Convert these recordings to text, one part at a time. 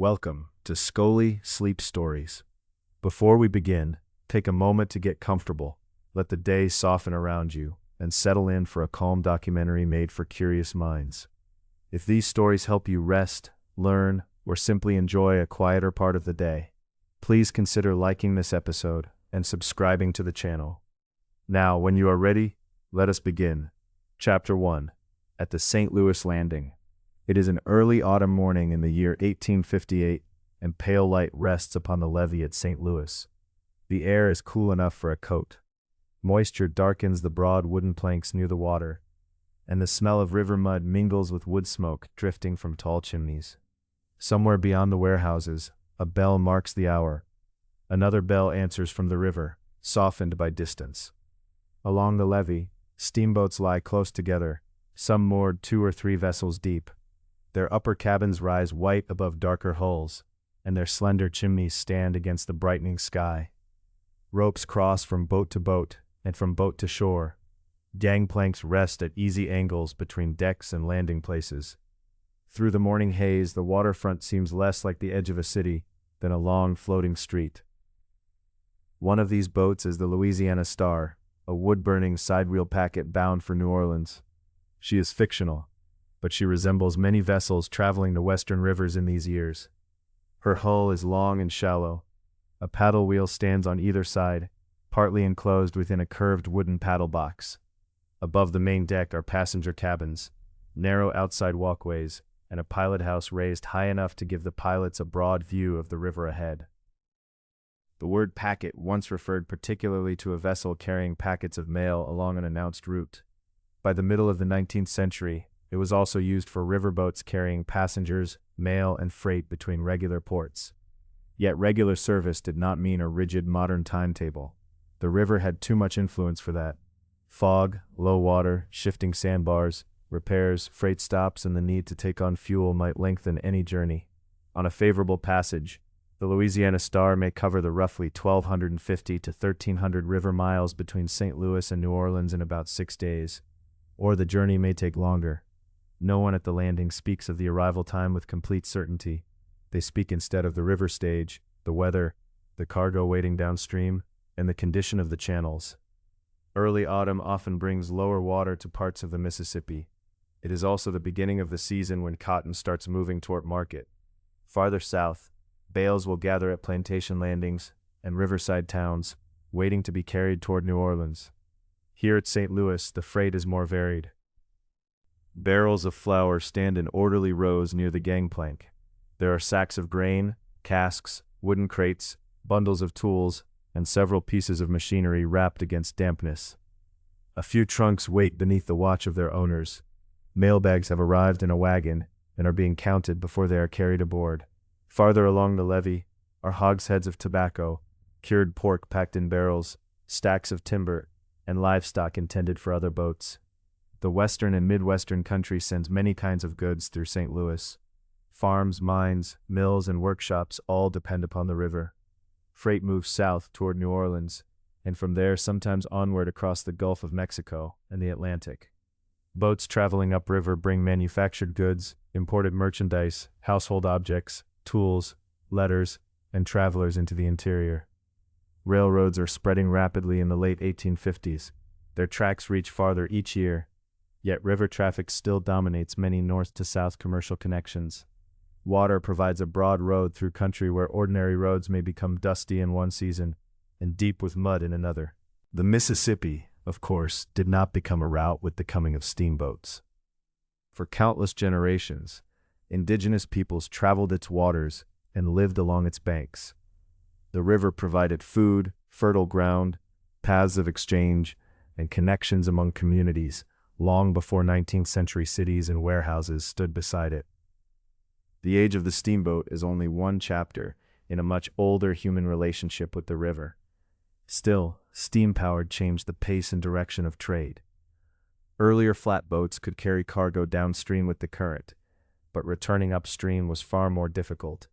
Welcome to Scoli Sleep Stories. Before we begin, take a moment to get comfortable, let the day soften around you, and settle in for a calm documentary made for curious minds. If these stories help you rest, learn, or simply enjoy a quieter part of the day, please consider liking this episode and subscribing to the channel. Now, when you are ready, let us begin. Chapter 1. At the St. Louis Landing. It is an early autumn morning in the year 1858, and pale light rests upon the levee at St. Louis. The air is cool enough for a coat. Moisture darkens the broad wooden planks near the water, and the smell of river mud mingles with wood smoke drifting from tall chimneys. Somewhere beyond the warehouses, a bell marks the hour. Another bell answers from the river, softened by distance. Along the levee, steamboats lie close together, some moored 2 or 3 vessels deep. Their upper cabins rise white above darker hulls, and their slender chimneys stand against the brightening sky. Ropes cross from boat to boat, and from boat to shore. Gangplanks rest at easy angles between decks and landing places. Through the morning haze, the waterfront seems less like the edge of a city than a long floating street. One of these boats is the Louisiana Star, a wood-burning sidewheel packet bound for New Orleans. She is fictional, but she resembles many vessels traveling the western rivers in these years. Her hull is long and shallow. A paddle wheel stands on either side, partly enclosed within a curved wooden paddle box. Above the main deck are passenger cabins, narrow outside walkways, and a pilot house raised high enough to give the pilots a broad view of the river ahead. The word packet once referred particularly to a vessel carrying packets of mail along an announced route. By the middle of the 19th century, it was also used for riverboats carrying passengers, mail, and freight between regular ports. Yet regular service did not mean a rigid modern timetable. The river had too much influence for that. Fog, low water, shifting sandbars, repairs, freight stops, and the need to take on fuel might lengthen any journey. On a favorable passage, the Louisiana Star may cover the roughly 1,250 to 1,300 river miles between St. Louis and New Orleans in about 6 days. Or the journey may take longer. No one at the landing speaks of the arrival time with complete certainty. They speak instead of the river stage, the weather, the cargo waiting downstream, and the condition of the channels. Early autumn often brings lower water to parts of the Mississippi. It is also the beginning of the season when cotton starts moving toward market. Farther south, bales will gather at plantation landings and riverside towns, waiting to be carried toward New Orleans. Here at St. Louis, the freight is more varied. Barrels of flour stand in orderly rows near the gangplank. There are sacks of grain, casks, wooden crates, bundles of tools, and several pieces of machinery wrapped against dampness. A few trunks wait beneath the watch of their owners. Mailbags have arrived in a wagon and are being counted before they are carried aboard. Farther along the levee are hogsheads of tobacco, cured pork packed in barrels, stacks of timber, and livestock intended for other boats. The western and midwestern country sends many kinds of goods through St. Louis. Farms, mines, mills, and workshops all depend upon the river. Freight moves south toward New Orleans, and from there sometimes onward across the Gulf of Mexico and the Atlantic. Boats traveling upriver bring manufactured goods, imported merchandise, household objects, tools, letters, and travelers into the interior. Railroads are spreading rapidly in the late 1850s. Their tracks reach farther each year, yet river traffic still dominates many north-to-south commercial connections. Water provides a broad road through country where ordinary roads may become dusty in one season and deep with mud in another. The Mississippi, of course, did not become a route with the coming of steamboats. For countless generations, indigenous peoples traveled its waters and lived along its banks. The river provided food, fertile ground, paths of exchange, and connections among communities long before 19th century cities and warehouses stood beside it. The age of the steamboat is only one chapter in a much older human relationship with the river. Still, steam-powered changed the pace and direction of trade. Earlier flatboats could carry cargo downstream with the current, but returning upstream was far more difficult.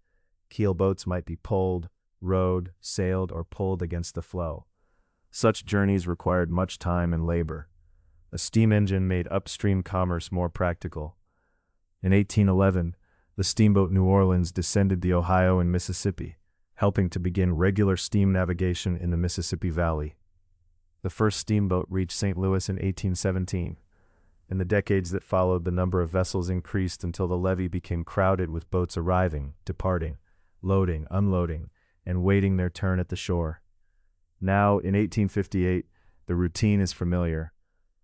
Keelboats might be poled, rowed, sailed, or pulled against the flow. Such journeys required much time and labor. A steam engine made upstream commerce more practical. In 1811, The steamboat New Orleans descended the Ohio and Mississippi, helping to begin regular steam navigation in the Mississippi Valley. The first steamboat reached St. Louis in 1817. In the decades that followed, the number of vessels increased until the levee became crowded with boats arriving, departing, loading, unloading, and waiting their turn at the shore. Now, in 1858, the routine is familiar.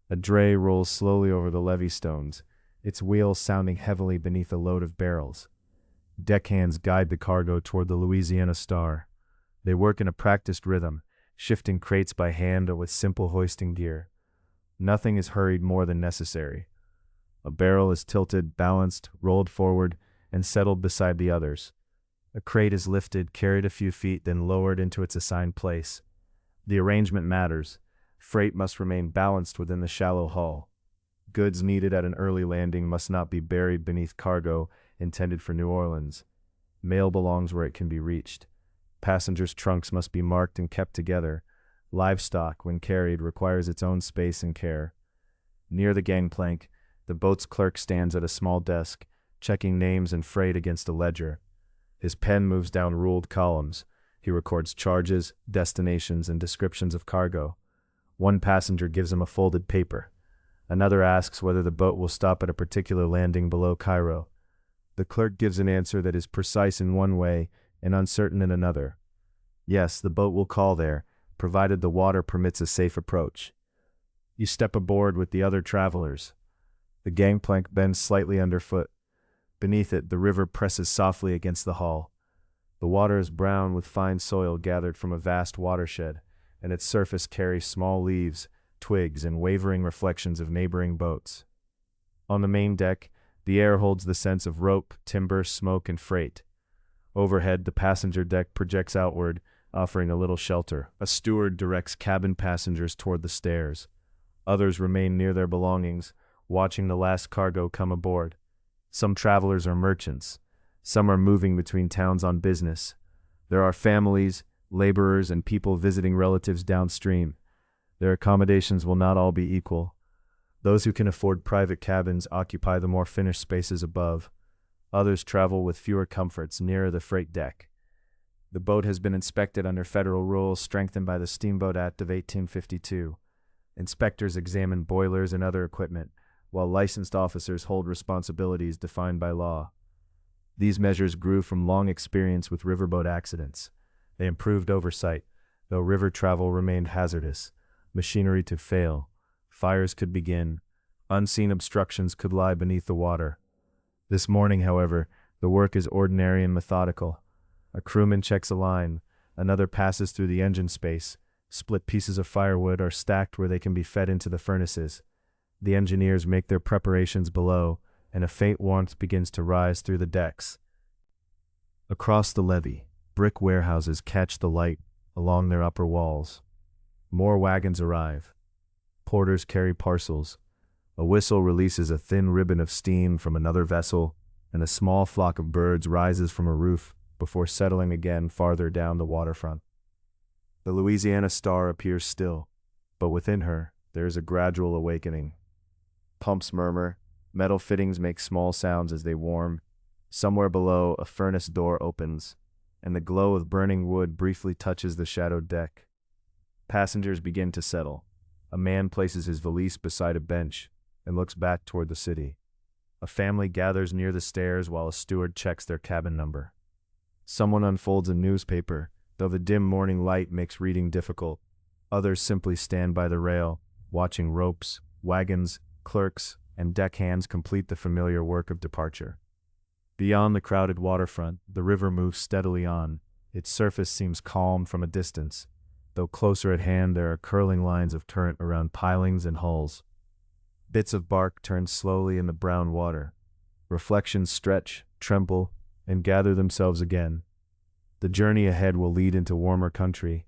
A dray rolls slowly over the levee stones, its wheels sounding heavily beneath a load of barrels. Deckhands guide the cargo toward the Louisiana Star. They work in a practiced rhythm, shifting crates by hand or with simple hoisting gear. Nothing is hurried more than necessary. A barrel is tilted, balanced, rolled forward, and settled beside the others. A crate is lifted, carried a few feet, then lowered into its assigned place. The arrangement matters. Freight must remain balanced within the shallow hull. Goods needed at an early landing must not be buried beneath cargo intended for New Orleans. Mail belongs where it can be reached. Passengers' trunks must be marked and kept together. Livestock, when carried, requires its own space and care. Near the gangplank, the boat's clerk stands at a small desk, checking names and freight against a ledger. His pen moves down ruled columns. He records charges, destinations, and descriptions of cargo. One passenger gives him a folded paper. Another asks whether the boat will stop at a particular landing below Cairo. The clerk gives an answer that is precise in one way and uncertain in another. Yes, the boat will call there, provided the water permits a safe approach. You step aboard with the other travelers. The gangplank bends slightly underfoot. Beneath it, the river presses softly against the hull. The water is brown with fine soil gathered from a vast watershed, and its surface carries small leaves, twigs, and wavering reflections of neighboring boats. On the main deck, the air holds the sense of rope, timber, smoke, and freight. Overhead, the passenger deck projects outward, offering a little shelter. A steward directs cabin passengers toward the stairs. Others remain near their belongings, watching the last cargo come aboard. Some travelers are merchants. Some are moving between towns on business. There are families, laborers, and people visiting relatives downstream. Their accommodations will not all be equal. Those who can afford private cabins occupy the more finished spaces above. Others travel with fewer comforts nearer the freight deck. The boat has been inspected under federal rules strengthened by the Steamboat Act of 1852. Inspectors examine boilers and other equipment, while licensed officers hold responsibilities defined by law. These measures grew from long experience with riverboat accidents. They improved oversight, though river travel remained hazardous. Machinery to fail, fires could begin, unseen obstructions could lie beneath the water. This morning, however, the work is ordinary and methodical. A crewman checks a line, another passes through the engine space, split pieces of firewood are stacked where they can be fed into the furnaces. The engineers make their preparations below, and a faint warmth begins to rise through the decks. Across the levee, brick warehouses catch the light along their upper walls. More wagons arrive. Porters carry parcels. A whistle releases a thin ribbon of steam from another vessel, and a small flock of birds rises from a roof before settling again farther down the waterfront. The Louisiana Star appears still, but within her there is a gradual awakening. Pumps murmur, metal fittings make small sounds as they warm. Somewhere below, a furnace door opens, and the glow of burning wood briefly touches the shadowed deck. Passengers begin to settle. A man places his valise beside a bench and looks back toward the city. A family gathers near the stairs while a steward checks their cabin number. Someone unfolds a newspaper, though the dim morning light makes reading difficult. Others simply stand by the rail, watching ropes, wagons, clerks, and deckhands complete the familiar work of departure. Beyond the crowded waterfront, the river moves steadily on. Its surface seems calm from a distance, though closer at hand there are curling lines of current around pilings and hulls. Bits of bark turn slowly in the brown water. Reflections stretch, tremble, and gather themselves again. The journey ahead will lead into warmer country.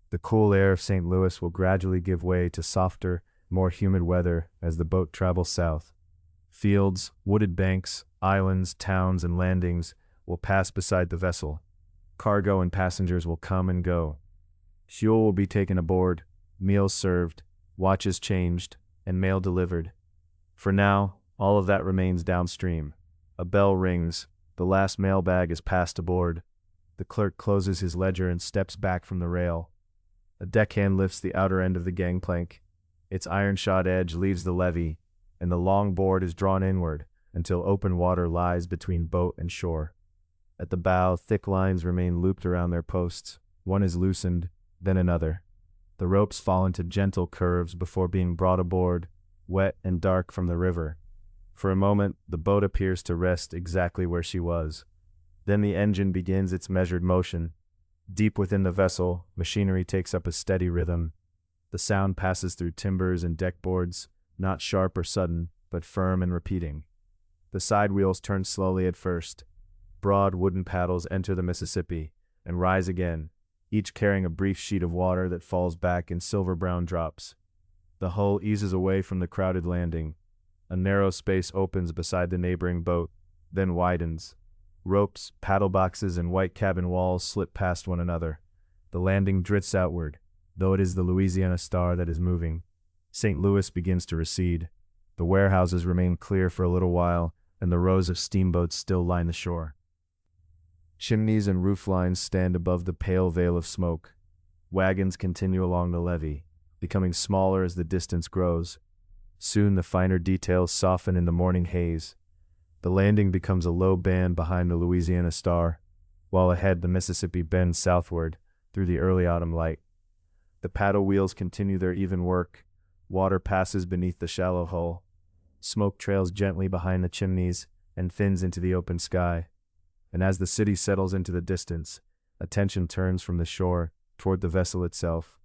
The cool air of St. Louis will gradually give way to softer, more humid weather as the boat travels south. Fields, wooded banks, islands, towns, and landings will pass beside the vessel. Cargo and passengers will come and go. Fuel will be taken aboard, meals served, watches changed, and mail delivered. For now, all of that remains downstream. A bell rings, The last mailbag is passed aboard. The clerk closes his ledger and steps back from the rail. A deckhand lifts the outer end of the gangplank. Its iron-shod edge leaves the levee, and the long board is drawn inward until open water lies between boat and shore. At the bow, thick lines remain looped around their posts. One is loosened, then another. The ropes fall into gentle curves before being brought aboard, wet and dark from the river. For a moment, the boat appears to rest exactly where she was. Then the engine begins its measured motion. Deep within the vessel, machinery takes up a steady rhythm. The sound passes through timbers and deckboards, not sharp or sudden, but firm and repeating. The side wheels turn slowly at first. Broad wooden paddles enter the Mississippi and rise again, each carrying a brief sheet of water that falls back in silver-brown drops. The hull eases away from the crowded landing. A narrow space opens beside the neighboring boat, then widens. Ropes, paddle boxes, and white cabin walls slip past one another. The landing drifts outward, though it is the Louisiana Star that is moving. St. Louis begins to recede. The warehouses remain clear for a little while, and the rows of steamboats still line the shore. Chimneys and rooflines stand above the pale veil of smoke. Wagons continue along the levee, becoming smaller as the distance grows. Soon the finer details soften in the morning haze. The landing becomes a low band behind the Louisiana Star, while ahead the Mississippi bends southward through the early autumn light. The paddle wheels continue their even work. Water passes beneath the shallow hull. Smoke trails gently behind the chimneys and thins into the open sky. And as the city settles into the distance, attention turns from the shore toward the vessel itself,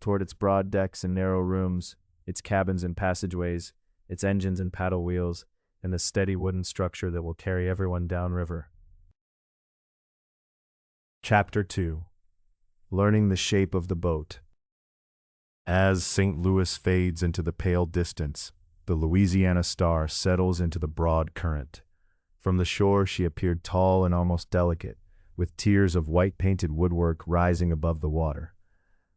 toward its broad decks and narrow rooms, its cabins and passageways, its engines and paddle wheels, and the steady wooden structure that will carry everyone downriver. Chapter 2. Learning the shape of the boat. As St. Louis fades into the pale distance, the Louisiana Star settles into the broad current. From the shore she appeared tall and almost delicate, with tiers of white-painted woodwork rising above the water.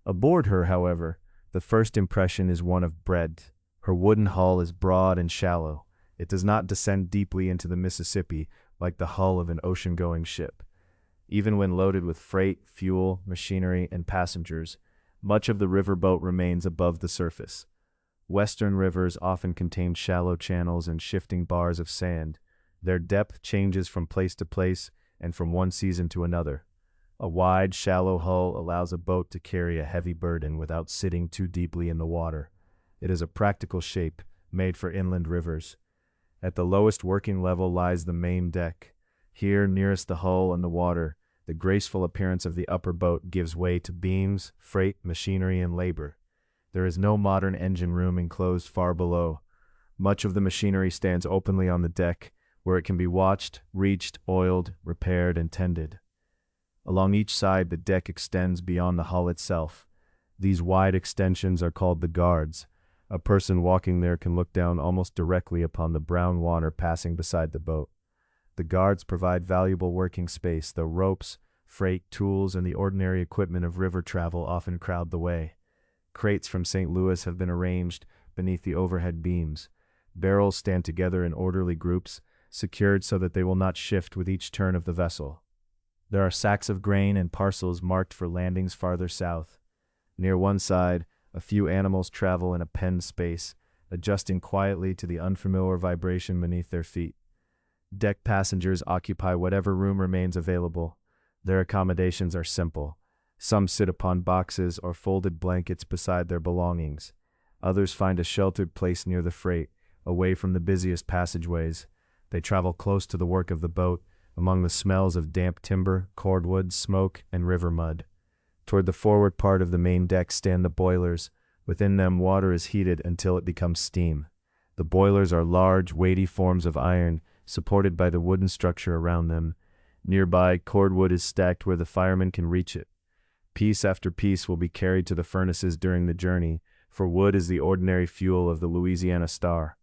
Aboard her, however, the first impression is one of breadth. Her wooden hull is broad and shallow. It does not descend deeply into the Mississippi like the hull of an ocean-going ship. Even when loaded with freight, fuel, machinery, and passengers, much of the riverboat remains above the surface. Western rivers often contain shallow channels and shifting bars of sand. Their depth changes from place to place and from one season to another. A wide, shallow hull allows a boat to carry a heavy burden without sitting too deeply in the water. It is a practical shape, made for inland rivers. At the lowest working level lies the main deck. Here, nearest the hull and the water, the graceful appearance of the upper boat gives way to beams, freight, machinery, and labor. There is no modern engine room enclosed far below. Much of the machinery stands openly on the deck, where it can be watched, reached, oiled, repaired, and tended. Along each side, the deck extends beyond the hull itself. These wide extensions are called the guards. A person walking there can look down almost directly upon the brown water passing beside the boat. The guards provide valuable working space, though ropes, freight, tools, and the ordinary equipment of river travel often crowd the way. Crates from St. Louis have been arranged beneath the overhead beams. Barrels stand together in orderly groups, secured so that they will not shift with each turn of the vessel. There are sacks of grain and parcels marked for landings farther south. Near one side, a few animals travel in a penned space, adjusting quietly to the unfamiliar vibration beneath their feet. Deck passengers occupy whatever room remains available. Their accommodations are simple. Some sit upon boxes or folded blankets beside their belongings. Others find a sheltered place near the freight, away from the busiest passageways. They travel close to the work of the boat, among the smells of damp timber, cordwood, smoke, and river mud. Toward the forward part of the main deck stand the boilers. Within them, water is heated until it becomes steam. The boilers are large, weighty forms of iron, supported by the wooden structure around them. Nearby, cordwood is stacked where the firemen can reach it. Piece after piece will be carried to the furnaces during the journey, for wood is the ordinary fuel of the Louisiana Star.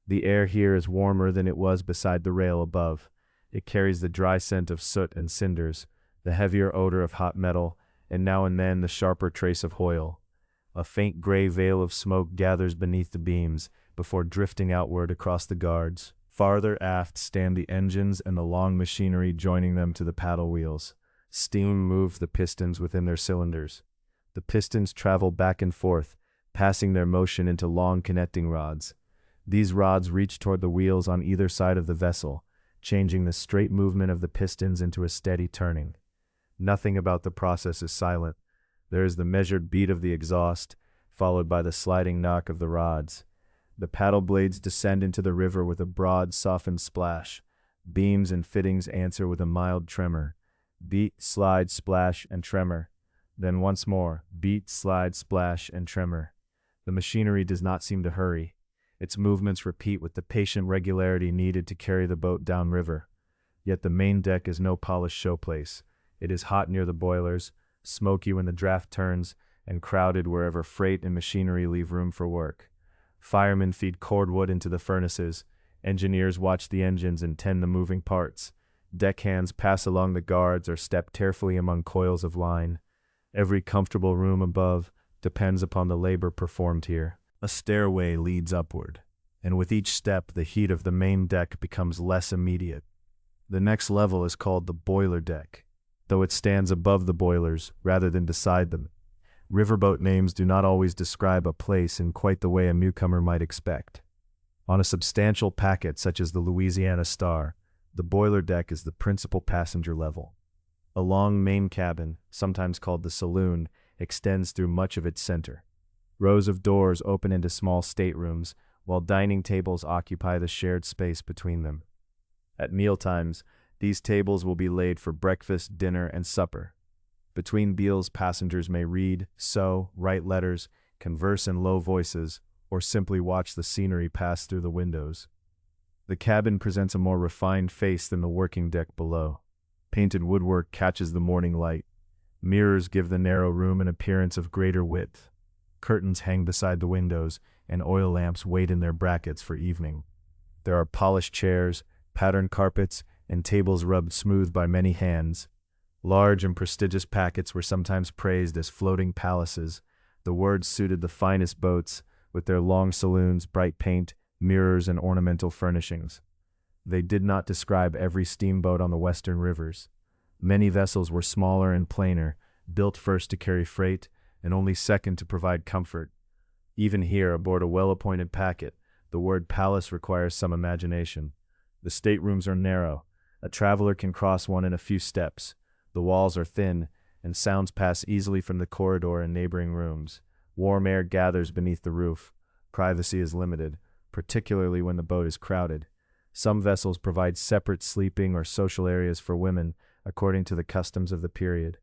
The air here is warmer than it was beside the rail above. It carries the dry scent of soot and cinders, the heavier odor of hot metal, and now and then the sharper trace of oil. A faint gray veil of smoke gathers beneath the beams before drifting outward across the guards, Farther aft stand the engines and the long machinery joining them to the paddle wheels. Steam moves the pistons within their cylinders. The pistons travel back and forth, passing their motion into long connecting rods. These rods reach toward the wheels on either side of the vessel, changing the straight movement of the pistons into a steady turning. Nothing about the process is silent. There is the measured beat of the exhaust, followed by the sliding knock of the rods. The paddle blades descend into the river with a broad, softened splash. Beams and fittings answer with a mild tremor. Beat, slide, splash, and tremor. Then once more, beat, slide, splash, and tremor. The machinery does not seem to hurry. Its movements repeat with the patient regularity needed to carry the boat downriver. Yet the main deck is no polished showplace. It is hot near the boilers, smoky when the draft turns, and crowded wherever freight and machinery leave room for work. Firemen feed cordwood into the furnaces. Engineers watch the engines and tend the moving parts. Deckhands pass along the guards or step carefully among coils of line. Every comfortable room above depends upon the labor performed here. A stairway leads upward, and with each step the heat of the main deck becomes less immediate. The next level is called the boiler deck, though it stands above the boilers rather than beside them. Riverboat names do not always describe a place in quite the way a newcomer might expect. On a substantial packet such as the Louisiana Star, the boiler deck is the principal passenger level. A long main cabin, sometimes called the saloon, extends through much of its center. Rows of doors open into small staterooms, while dining tables occupy the shared space between them. At mealtimes, these tables will be laid for breakfast, dinner, and supper. Between meals, passengers may read, sew, write letters, converse in low voices, or simply watch the scenery pass through the windows. The cabin presents a more refined face than the working deck below. Painted woodwork catches the morning light. Mirrors give the narrow room an appearance of greater width. Curtains hang beside the windows, and oil lamps wait in their brackets for evening. There are polished chairs, patterned carpets, and tables rubbed smooth by many hands. Large and prestigious packets were sometimes praised as floating palaces. The words suited the finest boats, with their long saloons, bright paint, mirrors, and ornamental furnishings. They did not describe every steamboat on the western rivers. Many vessels were smaller and plainer, built first to carry freight, and only second to provide comfort. Even here, aboard a well-appointed packet, the word palace requires some imagination. The staterooms are narrow. A traveler can cross one in a few steps. The walls are thin, and sounds pass easily from the corridor and neighboring rooms. Warm air gathers beneath the roof. Privacy is limited, particularly when the boat is crowded. Some vessels provide separate sleeping or social areas for women, according to the customs of the period.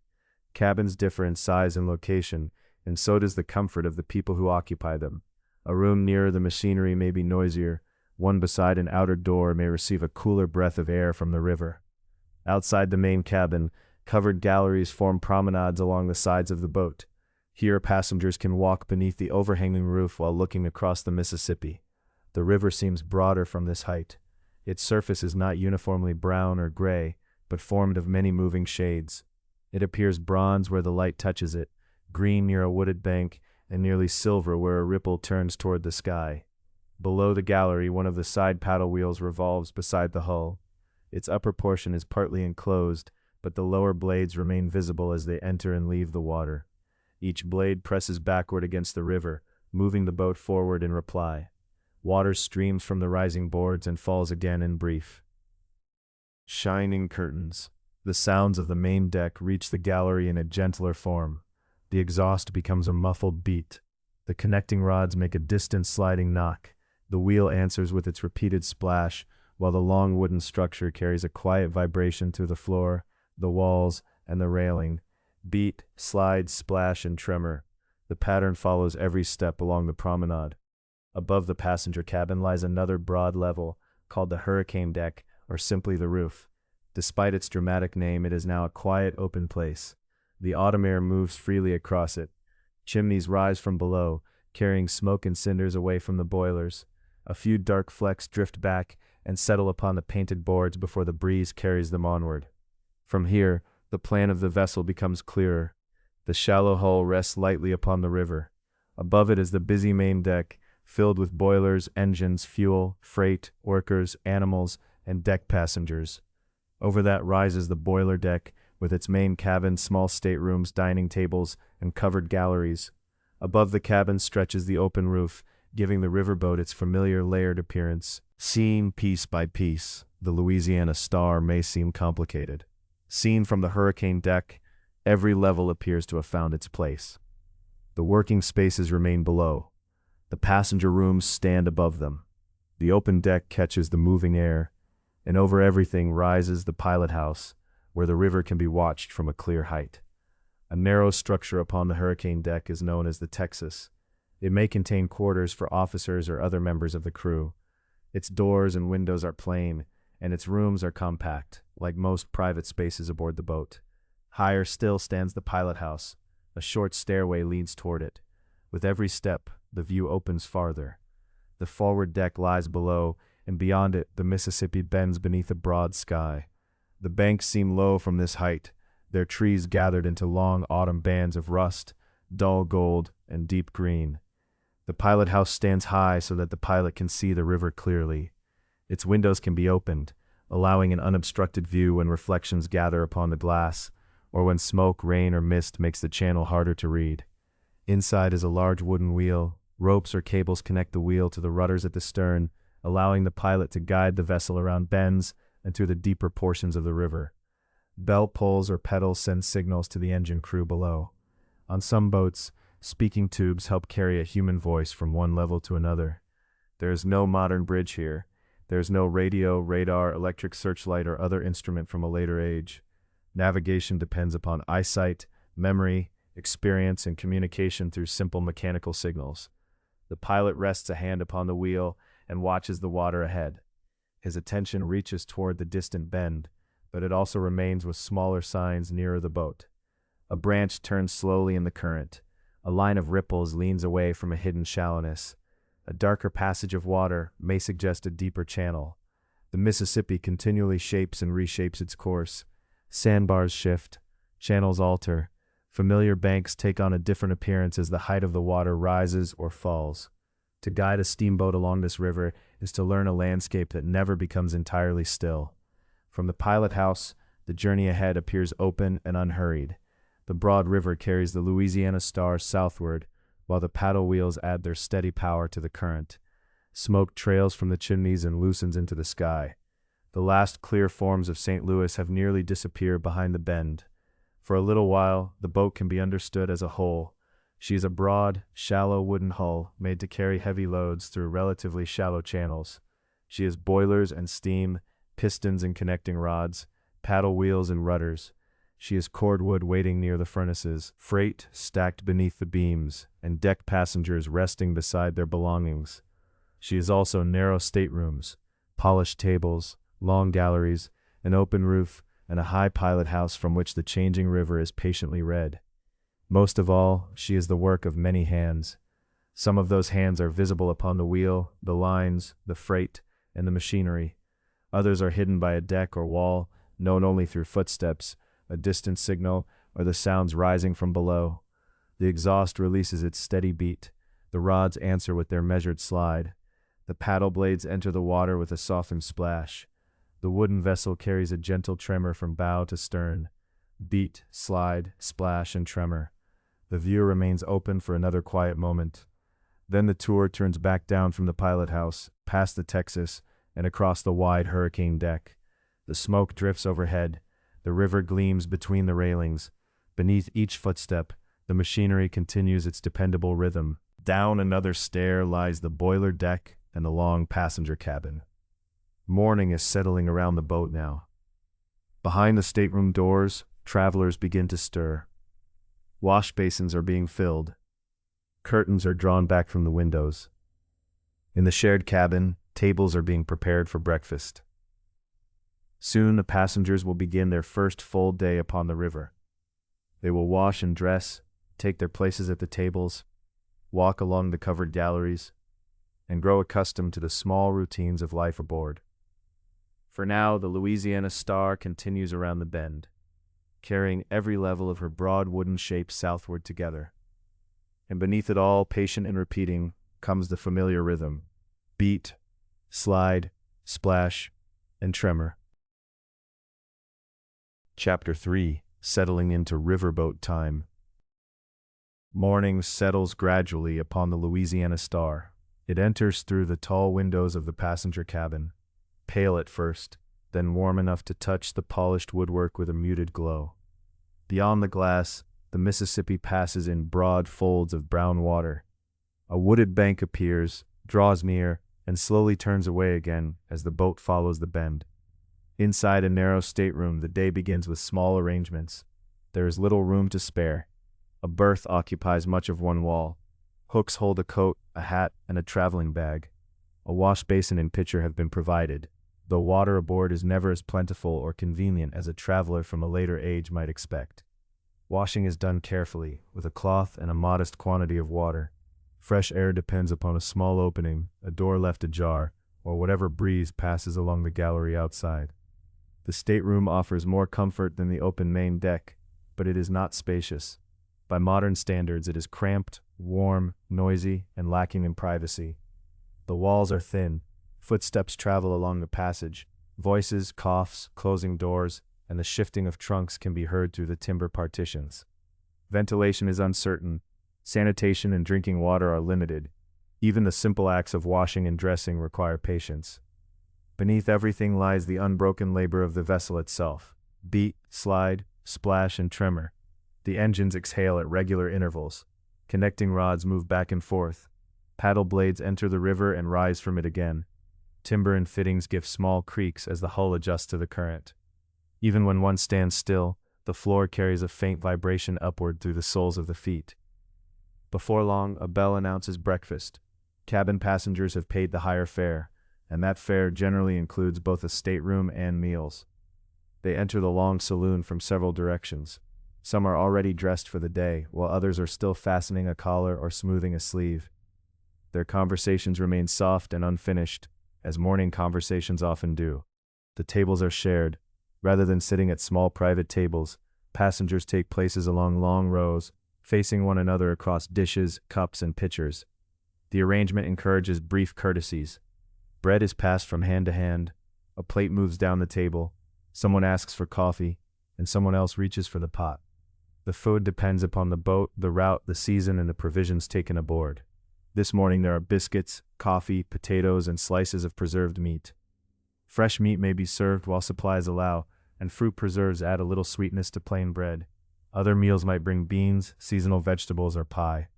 Cabins differ in size and location, and so does the comfort of the people who occupy them. A room nearer the machinery may be noisier. One beside an outer door may receive a cooler breath of air from the river. Outside the main cabin, covered galleries form promenades along the sides of the boat. Here passengers can walk beneath the overhanging roof while looking across the Mississippi. The river seems broader from this height. Its surface is not uniformly brown or gray, but formed of many moving shades. It appears bronze where the light touches it, green near a wooded bank, and nearly silver where a ripple turns toward the sky. Below the gallery, one of the side paddle wheels revolves beside the hull. Its upper portion is partly enclosed, but the lower blades remain visible as they enter and leave the water. Each blade presses backward against the river, moving the boat forward in reply. Water streams from the rising boards and falls again in brief. Shining curtains. The sounds of the main deck reach the gallery in a gentler form. The exhaust becomes a muffled beat. The connecting rods make a distant sliding knock. The wheel answers with its repeated splash, while the long wooden structure carries a quiet vibration through the floor, the walls, and the railing. Beat, slide, splash, and tremor. The pattern follows every step along the promenade. Above the passenger cabin lies another broad level, called the hurricane deck, or simply the roof. Despite its dramatic name, it is now a quiet, open place. The autumn air moves freely across it. Chimneys rise from below, carrying smoke and cinders away from the boilers. A few dark flecks drift back and settle upon the painted boards before the breeze carries them onward. From here, the plan of the vessel becomes clearer. The shallow hull rests lightly upon the river. Above it is the busy main deck, filled with boilers, engines, fuel, freight, workers, animals, and deck passengers. Over that rises the boiler deck, with its main cabin, small staterooms, dining tables, and covered galleries. Above the cabin stretches the open roof, giving the riverboat its familiar layered appearance. Seen piece by piece, the Louisiana Star may seem complicated. Seen from the hurricane deck, every level appears to have found its place. The working spaces remain below. The passenger rooms stand above them. The open deck catches the moving air, and over everything rises the pilot house, where the river can be watched from a clear height. A narrow structure upon the hurricane deck is known as the Texas. It may contain quarters for officers or other members of the crew. Its doors and windows are plain, and its rooms are compact, like most private spaces aboard the boat. Higher still stands the pilot house. A short stairway leads toward it. With every step, the view opens farther. The forward deck lies below, and beyond it, the Mississippi bends beneath a broad sky. The banks seem low from this height, their trees gathered into long autumn bands of rust, dull gold, and deep green. The pilot house stands high so that the pilot can see the river clearly. Its windows can be opened, allowing an unobstructed view when reflections gather upon the glass, or when smoke, rain, or mist makes the channel harder to read. Inside is a large wooden wheel. Ropes or cables connect the wheel to the rudders at the stern, allowing the pilot to guide the vessel around bends and through the deeper portions of the river. Bell pulls or pedals send signals to the engine crew below. On some boats, speaking tubes help carry a human voice from one level to another. There is no modern bridge here. There is no radio, radar, electric searchlight, or other instrument from a later age. Navigation depends upon eyesight, memory, experience, and communication through simple mechanical signals. The pilot rests a hand upon the wheel and watches the water ahead. His attention reaches toward the distant bend, but it also remains with smaller signs nearer the boat. A branch turns slowly in the current. A line of ripples leans away from a hidden shallowness. A darker passage of water may suggest a deeper channel. The Mississippi continually shapes and reshapes its course. Sandbars shift, channels alter, familiar banks take on a different appearance as the height of the water rises or falls. To guide a steamboat along this river is to learn a landscape that never becomes entirely still. From the pilot house, the journey ahead appears open and unhurried. The broad river carries the Louisiana Star southward, while the paddle wheels add their steady power to the current. Smoke trails from the chimneys and loosens into the sky. The last clear forms of St. Louis have nearly disappeared behind the bend. For a little while, the boat can be understood as a whole. She is a broad, shallow wooden hull made to carry heavy loads through relatively shallow channels. She has boilers and steam, pistons and connecting rods, paddle wheels and rudders. She is cordwood waiting near the furnaces, freight stacked beneath the beams, and deck passengers resting beside their belongings. She is also narrow staterooms, polished tables, long galleries, an open roof, and a high pilot house from which the changing river is patiently read. Most of all, she is the work of many hands. Some of those hands are visible upon the wheel, the lines, the freight, and the machinery. Others are hidden by a deck or wall, known only through footsteps, a distant signal, or the sounds rising from below. The exhaust releases its steady beat. The rods answer with their measured slide. The paddle blades enter the water with a softened splash. The wooden vessel carries a gentle tremor from bow to stern. Beat, slide, splash, and tremor. The view remains open for another quiet moment. Then the tour turns back down from the pilot house, past the Texas, and across the wide hurricane deck. The smoke drifts overhead. The river gleams between the railings. Beneath each footstep, the machinery continues its dependable rhythm. Down another stair lies the boiler deck and the long passenger cabin. Morning is settling around the boat now. Behind the stateroom doors, travelers begin to stir. Wash basins are being filled. Curtains are drawn back from the windows. In the shared cabin, tables are being prepared for breakfast. Soon the passengers will begin their first full day upon the river. They will wash and dress, take their places at the tables, walk along the covered galleries, and grow accustomed to the small routines of life aboard. For now, the Louisiana Star continues around the bend, carrying every level of her broad wooden shape southward together. And beneath it all, patient and repeating, comes the familiar rhythm: beat, slide, splash, and tremor. Chapter 3: Settling into Riverboat Time. Morning settles gradually upon the Louisiana Star. It enters through the tall windows of the passenger cabin, pale at first, then warm enough to touch the polished woodwork with a muted glow. Beyond the glass, the Mississippi passes in broad folds of brown water. A wooded bank appears, draws near, and slowly turns away again as the boat follows the bend. Inside a narrow stateroom, the day begins with small arrangements. There is little room to spare. A berth occupies much of one wall. Hooks hold a coat, a hat, and a traveling bag. A wash basin and pitcher have been provided, though water aboard is never as plentiful or convenient as a traveler from a later age might expect. Washing is done carefully, with a cloth and a modest quantity of water. Fresh air depends upon a small opening, a door left ajar, or whatever breeze passes along the gallery outside. The stateroom offers more comfort than the open main deck, but it is not spacious. By modern standards, it is cramped, warm, noisy, and lacking in privacy. The walls are thin. Footsteps travel along the passage. Voices, coughs, closing doors, and the shifting of trunks can be heard through the timber partitions. Ventilation is uncertain. Sanitation and drinking water are limited. Even the simple acts of washing and dressing require patience. Beneath everything lies the unbroken labor of the vessel itself. Beat, slide, splash, and tremor. The engines exhale at regular intervals. Connecting rods move back and forth. Paddle blades enter the river and rise from it again. Timber and fittings give small creaks as the hull adjusts to the current. Even when one stands still, the floor carries a faint vibration upward through the soles of the feet. Before long, a bell announces breakfast. Cabin passengers have paid the higher fare, and that fare generally includes both a stateroom and meals. They enter the long saloon from several directions. Some are already dressed for the day, while others are still fastening a collar or smoothing a sleeve. Their conversations remain soft and unfinished, as morning conversations often do. The tables are shared. Rather than sitting at small private tables, passengers take places along long rows, facing one another across dishes, cups, and pitchers. The arrangement encourages brief courtesies. Bread is passed from hand to hand. A plate moves down the table. Someone asks for coffee, and someone else reaches for the pot. The food depends upon the boat, the route, the season, and the provisions taken aboard. This morning there are biscuits, coffee, potatoes, and slices of preserved meat. Fresh meat may be served while supplies allow, and fruit preserves add a little sweetness to plain bread. Other meals might bring beans, seasonal vegetables, or pie.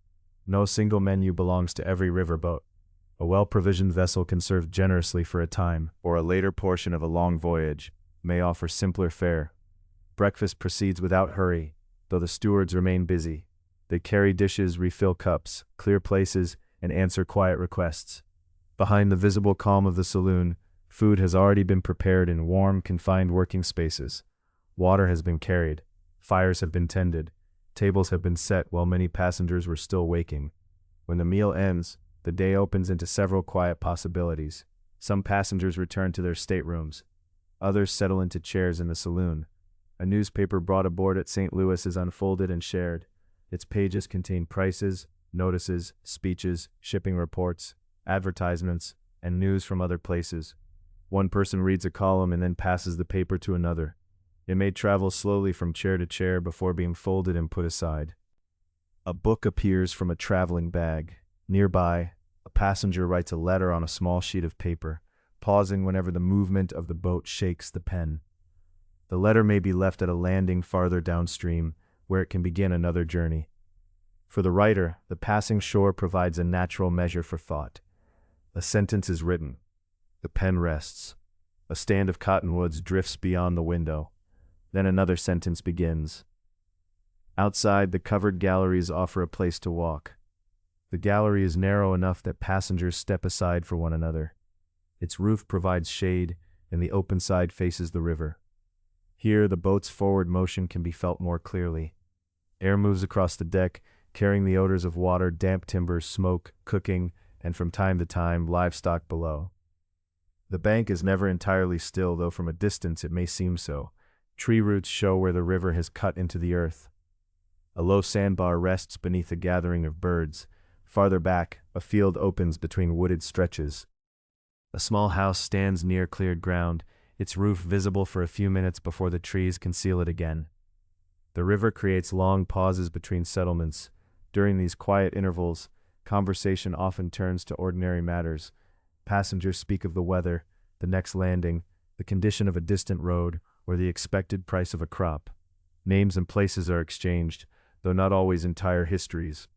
No single menu belongs to every riverboat. A well-provisioned vessel can serve generously for a time, or a later portion of a long voyage may offer simpler fare. Breakfast proceeds without hurry, though the stewards remain busy. They carry dishes, refill cups, clear places, and answer quiet requests. Behind the visible calm of the saloon, food has already been prepared in warm, confined working spaces. Water has been carried. Fires have been tended. Tables have been set while many passengers were still waking. When the meal ends, the day opens into several quiet possibilities. Some passengers return to their staterooms. Others settle into chairs in the saloon. A newspaper brought aboard at St. Louis is unfolded and shared. Its pages contain prices, notices, speeches, shipping reports, advertisements, and news from other places. One person reads a column and then passes the paper to another. It may travel slowly from chair to chair before being folded and put aside. A book appears from a traveling bag. Nearby, a passenger writes a letter on a small sheet of paper, pausing whenever the movement of the boat shakes the pen. The letter may be left at a landing farther downstream, where it can begin another journey. For the writer, the passing shore provides a natural measure for thought. A sentence is written. The pen rests. A stand of cottonwoods drifts beyond the window. Then another sentence begins. Outside, the covered galleries offer a place to walk. The gallery is narrow enough that passengers step aside for one another. Its roof provides shade, and the open side faces the river. Here, the boat's forward motion can be felt more clearly. Air moves across the deck, carrying the odors of water, damp timbers, smoke, cooking, and from time to time, livestock below. The bank is never entirely still, though from a distance it may seem so. Tree roots show where the river has cut into the earth. A low sandbar rests beneath a gathering of birds. Farther back, a field opens between wooded stretches. A small house stands near cleared ground, its roof visible for a few minutes before the trees conceal it again. The river creates long pauses between settlements. During these quiet intervals, conversation often turns to ordinary matters. Passengers speak of the weather, the next landing, the condition of a distant road, or the expected price of a crop. Names and places are exchanged, though not always entire histories.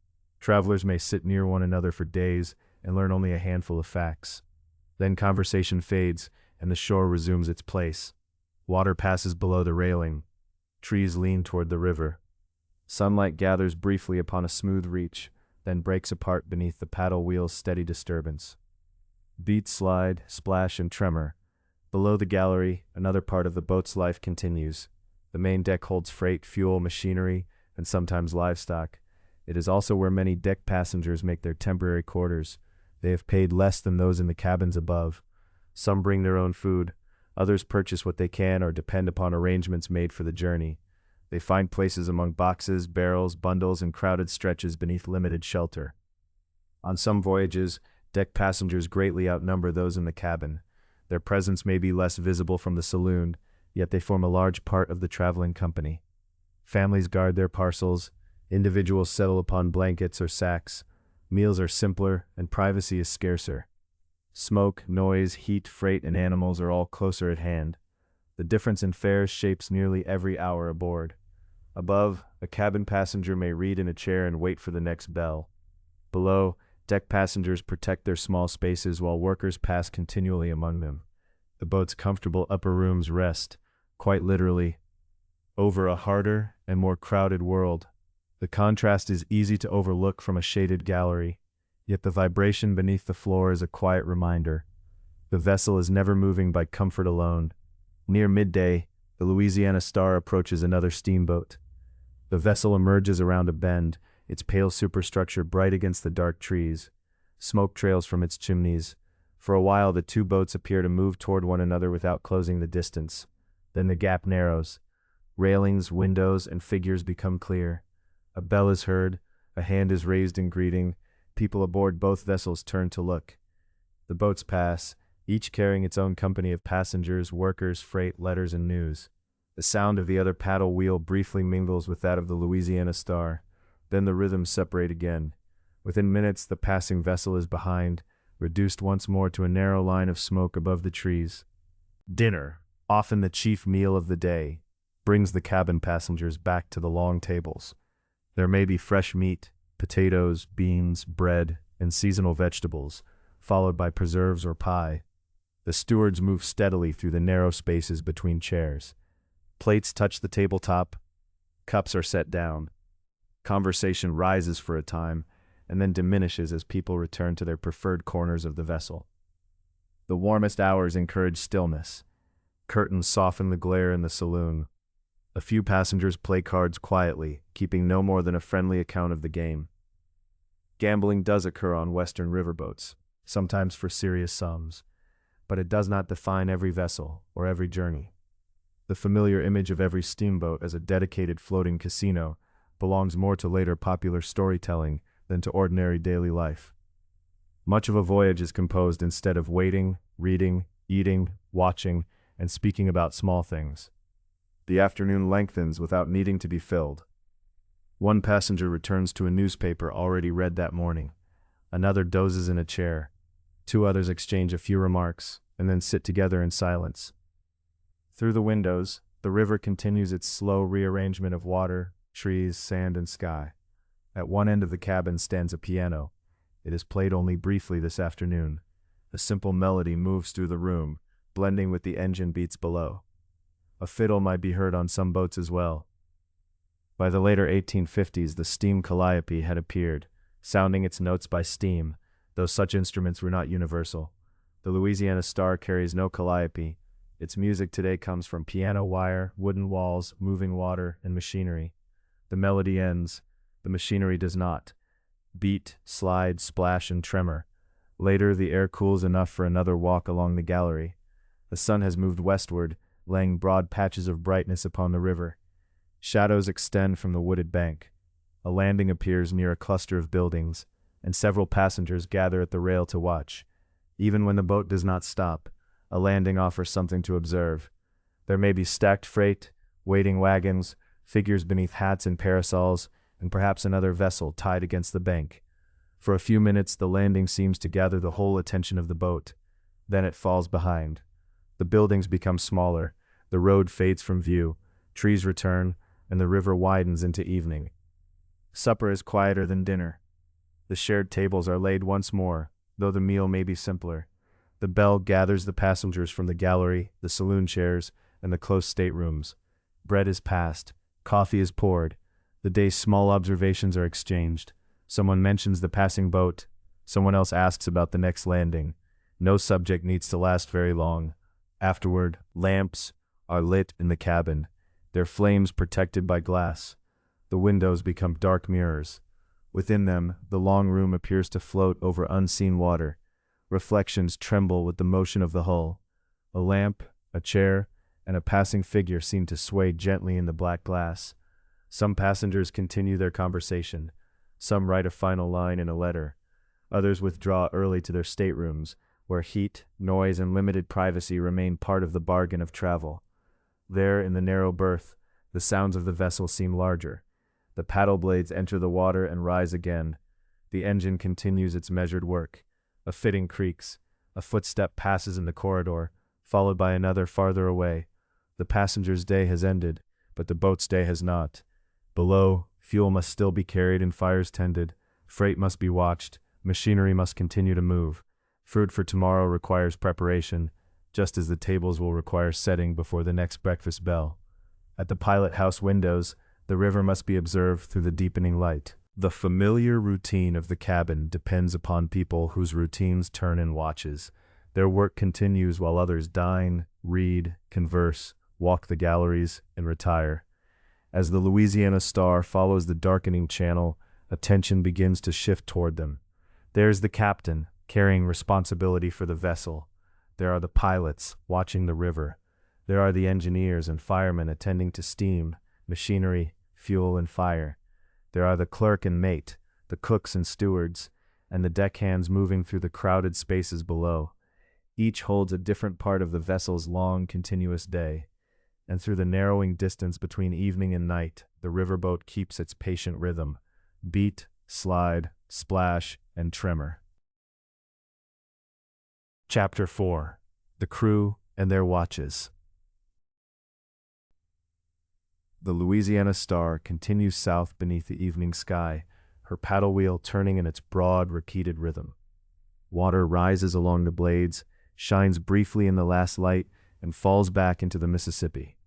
Travelers may sit near one another for days and learn only a handful of facts. Then conversation fades, and the shore resumes its place. Water passes below the railing. Trees lean toward the river. Sunlight gathers briefly upon a smooth reach, then breaks apart beneath the paddle wheel's steady disturbance. Beats slide, splash, and tremor. Below the gallery, another part of the boat's life continues. The main deck holds freight, fuel, machinery, and sometimes livestock. It is also where many deck passengers make their temporary quarters. They have paid less than those in the cabins above. Some bring their own food. Others purchase what they can or depend upon arrangements made for the journey. They find places among boxes, barrels, bundles, and crowded stretches beneath limited shelter. On some voyages, deck passengers greatly outnumber those in the cabin. Their presence may be less visible from the saloon, yet they form a large part of the traveling company. Families guard their parcels. Individuals settle upon blankets or sacks. Meals are simpler, and privacy is scarcer. Smoke, noise, heat, freight, and animals are all closer at hand. The difference in fares shapes nearly every hour aboard. Above, a cabin passenger may read in a chair and wait for the next bell. Below, deck passengers protect their small spaces while workers pass continually among them. The boat's comfortable upper rooms rest, quite literally, over a harder and more crowded world. The contrast is easy to overlook from a shaded gallery, yet the vibration beneath the floor is a quiet reminder. The vessel is never moving by comfort alone. Near midday, the Louisiana Star approaches another steamboat. The vessel emerges around a bend, its pale superstructure bright against the dark trees. Smoke trails from its chimneys. For a while, the two boats appear to move toward one another without closing the distance. Then the gap narrows. Railings, windows, and figures become clear. A bell is heard, a hand is raised in greeting. People aboard both vessels turn to look. The boats pass, each carrying its own company of passengers, workers, freight, letters, and news. The sound of the other paddle wheel briefly mingles with that of the Louisiana Star. Then the rhythms separate again. Within minutes, the passing vessel is behind, reduced once more to a narrow line of smoke above the trees. Dinner, often the chief meal of the day, brings the cabin passengers back to the long tables. There may be fresh meat, potatoes, beans, bread, and seasonal vegetables, followed by preserves or pie. The stewards move steadily through the narrow spaces between chairs. Plates touch the tabletop. Cups are set down. Conversation rises for a time, and then diminishes as people return to their preferred corners of the vessel. The warmest hours encourage stillness. Curtains soften the glare in the saloon. A few passengers play cards quietly, keeping no more than a friendly account of the game. Gambling does occur on western riverboats, sometimes for serious sums, but it does not define every vessel or every journey. The familiar image of every steamboat as a dedicated floating casino belongs more to later popular storytelling than to ordinary daily life. Much of a voyage is composed instead of waiting, reading, eating, watching, and speaking about small things. The afternoon lengthens without needing to be filled. One passenger returns to a newspaper already read that morning. Another dozes in a chair. Two others exchange a few remarks, and then sit together in silence. Through the windows, the river continues its slow rearrangement of water, trees, sand, and sky. At one end of the cabin stands a piano. It is played only briefly this afternoon. A simple melody moves through the room, blending with the engine beats below. A fiddle might be heard on some boats as well. By the later 1850s, the steam calliope had appeared, sounding its notes by steam, though such instruments were not universal. The Louisiana Star carries no calliope. Its music today comes from piano wire, wooden walls, moving water, and machinery. The melody ends. The machinery does not. Beat, slide, splash, and tremor. Later, the air cools enough for another walk along the gallery. The sun has moved westward, laying broad patches of brightness upon the river. Shadows extend from the wooded bank. A landing appears near a cluster of buildings, and several passengers gather at the rail to watch. Even when the boat does not stop, a landing offers something to observe. There may be stacked freight, waiting wagons, figures beneath hats and parasols, and perhaps another vessel tied against the bank. For a few minutes, the landing seems to gather the whole attention of the boat. Then it falls behind. The buildings become smaller, the road fades from view, trees return, and the river widens into evening. Supper is quieter than dinner. The shared tables are laid once more, though the meal may be simpler. The bell gathers the passengers from the gallery, the saloon chairs, and the close staterooms. Bread is passed, coffee is poured, the day's small observations are exchanged. Someone mentions the passing boat, someone else asks about the next landing. No subject needs to last very long. Afterward, lamps are lit in the cabin, their flames protected by glass. The windows become dark mirrors. Within them, the long room appears to float over unseen water. Reflections tremble with the motion of the hull. A lamp, a chair, and a passing figure seem to sway gently in the black glass. Some passengers continue their conversation. Some write a final line in a letter. Others withdraw early to their staterooms, where heat, noise, and limited privacy remain part of the bargain of travel. There, in the narrow berth, the sounds of the vessel seem larger. The paddle blades enter the water and rise again. The engine continues its measured work. A fitting creaks. A footstep passes in the corridor, followed by another farther away. The passenger's day has ended, but the boat's day has not. Below, fuel must still be carried and fires tended. Freight must be watched. Machinery must continue to move. Food for tomorrow requires preparation, just as the tables will require setting before the next breakfast bell. At the pilot house windows, the river must be observed through the deepening light. The familiar routine of the cabin depends upon people whose routines turn in watches. Their work continues while others dine, read, converse, walk the galleries, and retire. As the Louisiana Star follows the darkening channel, attention begins to shift toward them. There's the captain, carrying responsibility for the vessel. There are the pilots, watching the river. There are the engineers and firemen attending to steam, machinery, fuel, and fire. There are the clerk and mate, the cooks and stewards, and the deckhands moving through the crowded spaces below. Each holds a different part of the vessel's long, continuous day. And through the narrowing distance between evening and night, the riverboat keeps its patient rhythm. Beat, slide, splash, and tremor. Chapter 4. The Crew and Their Watches. The Louisiana Star continues south beneath the evening sky, her paddle wheel turning in its broad, repeated rhythm. Water rises along the blades, shines briefly in the last light, and falls back into the Mississippi.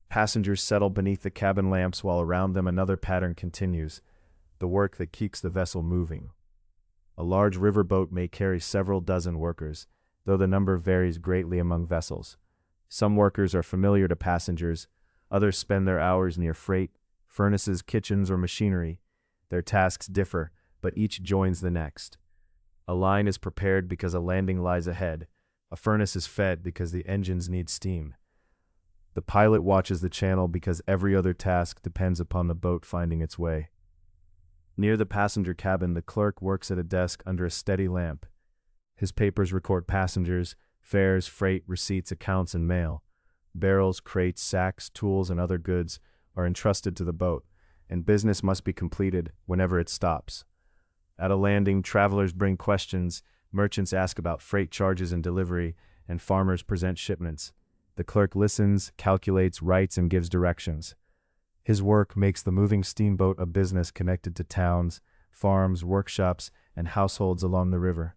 Passengers settle beneath the cabin lamps while around them another pattern continues, the work that keeps the vessel moving. A large riverboat may carry several dozen workers, though the number varies greatly among vessels. Some workers are familiar to passengers, others spend their hours near freight, furnaces, kitchens, or machinery. Their tasks differ, but each joins the next. A line is prepared because a landing lies ahead. A furnace is fed because the engines need steam. The pilot watches the channel because every other task depends upon the boat finding its way. Near the passenger cabin, the clerk works at a desk under a steady lamp. His papers record passengers, fares, freight, receipts, accounts, and mail. Barrels, crates, sacks, tools, and other goods are entrusted to the boat, and business must be completed whenever it stops. At a landing, travelers bring questions, merchants ask about freight charges and delivery, and farmers present shipments. The clerk listens, calculates, writes, and gives directions. His work makes the moving steamboat a business connected to towns, farms, workshops, and households along the river.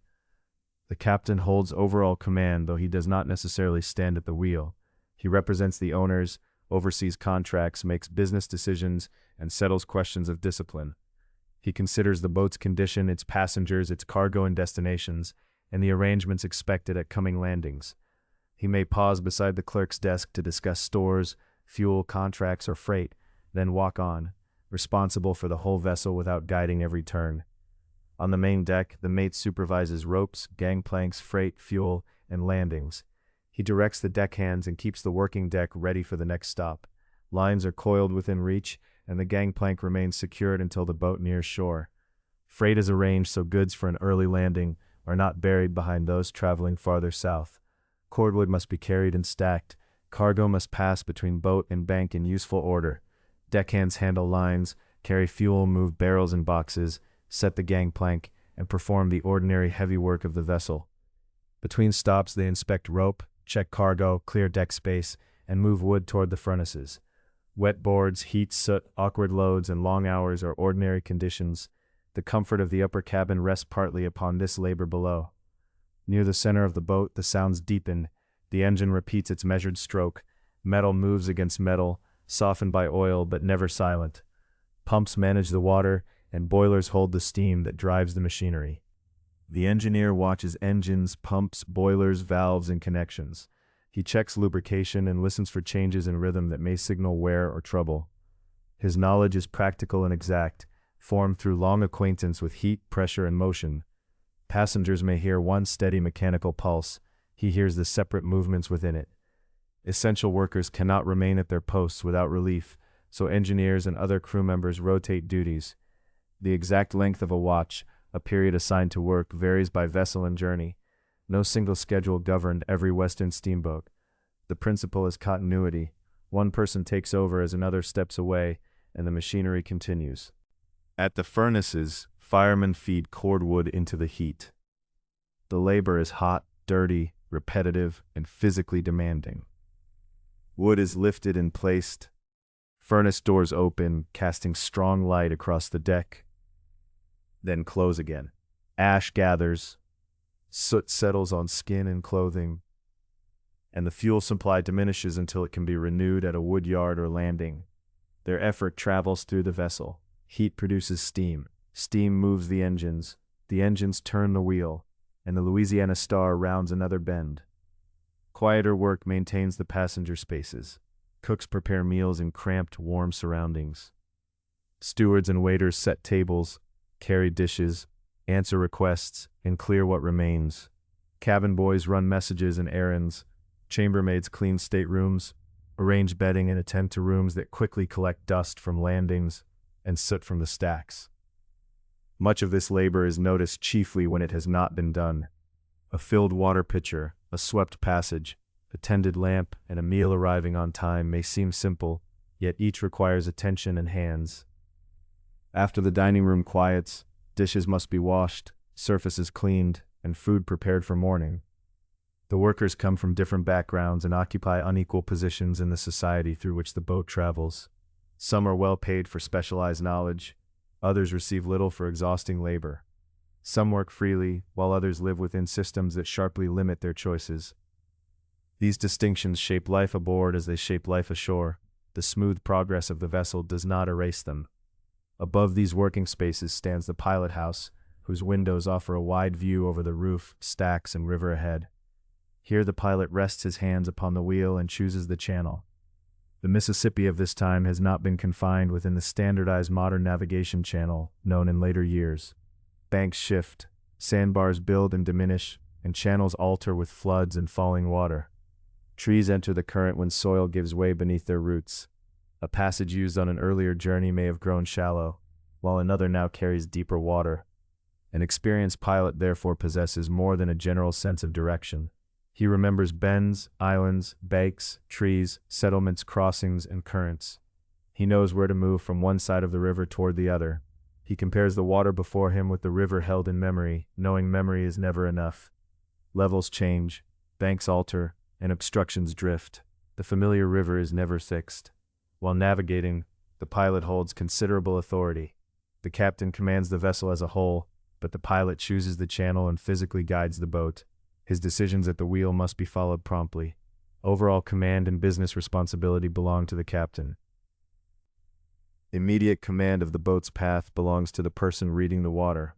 The captain holds overall command, though he does not necessarily stand at the wheel. He represents the owners, oversees contracts, makes business decisions, and settles questions of discipline. He considers the boat's condition, its passengers, its cargo and destinations, and the arrangements expected at coming landings. He may pause beside the clerk's desk to discuss stores, fuel, contracts, or freight, then walk on, responsible for the whole vessel without guiding every turn. On the main deck, the mate supervises ropes, gangplanks, freight, fuel, and landings. He directs the deckhands and keeps the working deck ready for the next stop. Lines are coiled within reach, and the gangplank remains secured until the boat nears shore. Freight is arranged so goods for an early landing are not buried behind those traveling farther south. Cordwood must be carried and stacked. Cargo must pass between boat and bank in useful order. Deckhands handle lines, carry fuel, move barrels and boxes, set the gangplank, and perform the ordinary heavy work of the vessel. Between stops they inspect rope, check cargo, clear deck space, and move wood toward the furnaces. Wet boards, heat, soot, awkward loads, and long hours are ordinary conditions. The comfort of the upper cabin rests partly upon this labor below. Near the center of the boat, the sounds deepen. The engine repeats its measured stroke. Metal moves against metal, softened by oil but never silent. Pumps manage the water, and boilers hold the steam that drives the machinery. The engineer watches engines, pumps, boilers, valves, and connections. He checks lubrication and listens for changes in rhythm that may signal wear or trouble. His knowledge is practical and exact, formed through long acquaintance with heat, pressure, and motion. Passengers may hear one steady mechanical pulse. He hears the separate movements within it. Essential workers cannot remain at their posts without relief, so engineers and other crew members rotate duties. The exact length of a watch, a period assigned to work, varies by vessel and journey. No single schedule governed every Western steamboat. The principle is continuity. One person takes over as another steps away, and the machinery continues. At the furnaces, firemen feed cordwood into the heat. The labor is hot, dirty, repetitive, and physically demanding. Wood is lifted and placed. Furnace doors open, casting strong light across the deck, then close again. Ash gathers. Soot settles on skin and clothing, and the fuel supply diminishes until it can be renewed at a wood yard or landing. Their effort travels through the vessel. Heat produces steam. Steam moves the engines turn the wheel, and the Louisiana Star rounds another bend. Quieter work maintains the passenger spaces. Cooks prepare meals in cramped, warm surroundings. Stewards and waiters set tables, carry dishes, answer requests, and clear what remains. Cabin boys run messages and errands. Chambermaids clean staterooms, arrange bedding, and attend to rooms that quickly collect dust from landings and soot from the stacks. Much of this labor is noticed chiefly when it has not been done. A filled water pitcher, a swept passage, a tended lamp, and a meal arriving on time may seem simple, yet each requires attention and hands. After the dining room quiets, dishes must be washed, surfaces cleaned, and food prepared for morning. The workers come from different backgrounds and occupy unequal positions in the society through which the boat travels. Some are well paid for specialized knowledge. Others receive little for exhausting labor. Some work freely, while others live within systems that sharply limit their choices. These distinctions shape life aboard as they shape life ashore. The smooth progress of the vessel does not erase them. Above these working spaces stands the pilot house, whose windows offer a wide view over the roof, stacks, and river ahead. Here the pilot rests his hands upon the wheel and chooses the channel. The Mississippi of this time has not been confined within the standardized modern navigation channel known in later years. Banks shift, sandbars build and diminish, and channels alter with floods and falling water. Trees enter the current when soil gives way beneath their roots. A passage used on an earlier journey may have grown shallow, while another now carries deeper water. An experienced pilot therefore possesses more than a general sense of direction. He remembers bends, islands, banks, trees, settlements, crossings, and currents. He knows where to move from one side of the river toward the other. He compares the water before him with the river held in memory, knowing memory is never enough. Levels change, banks alter, and obstructions drift. The familiar river is never fixed. While navigating, the pilot holds considerable authority. The captain commands the vessel as a whole, but the pilot chooses the channel and physically guides the boat. His decisions at the wheel must be followed promptly. Overall command and business responsibility belong to the captain. Immediate command of the boat's path belongs to the person reading the water.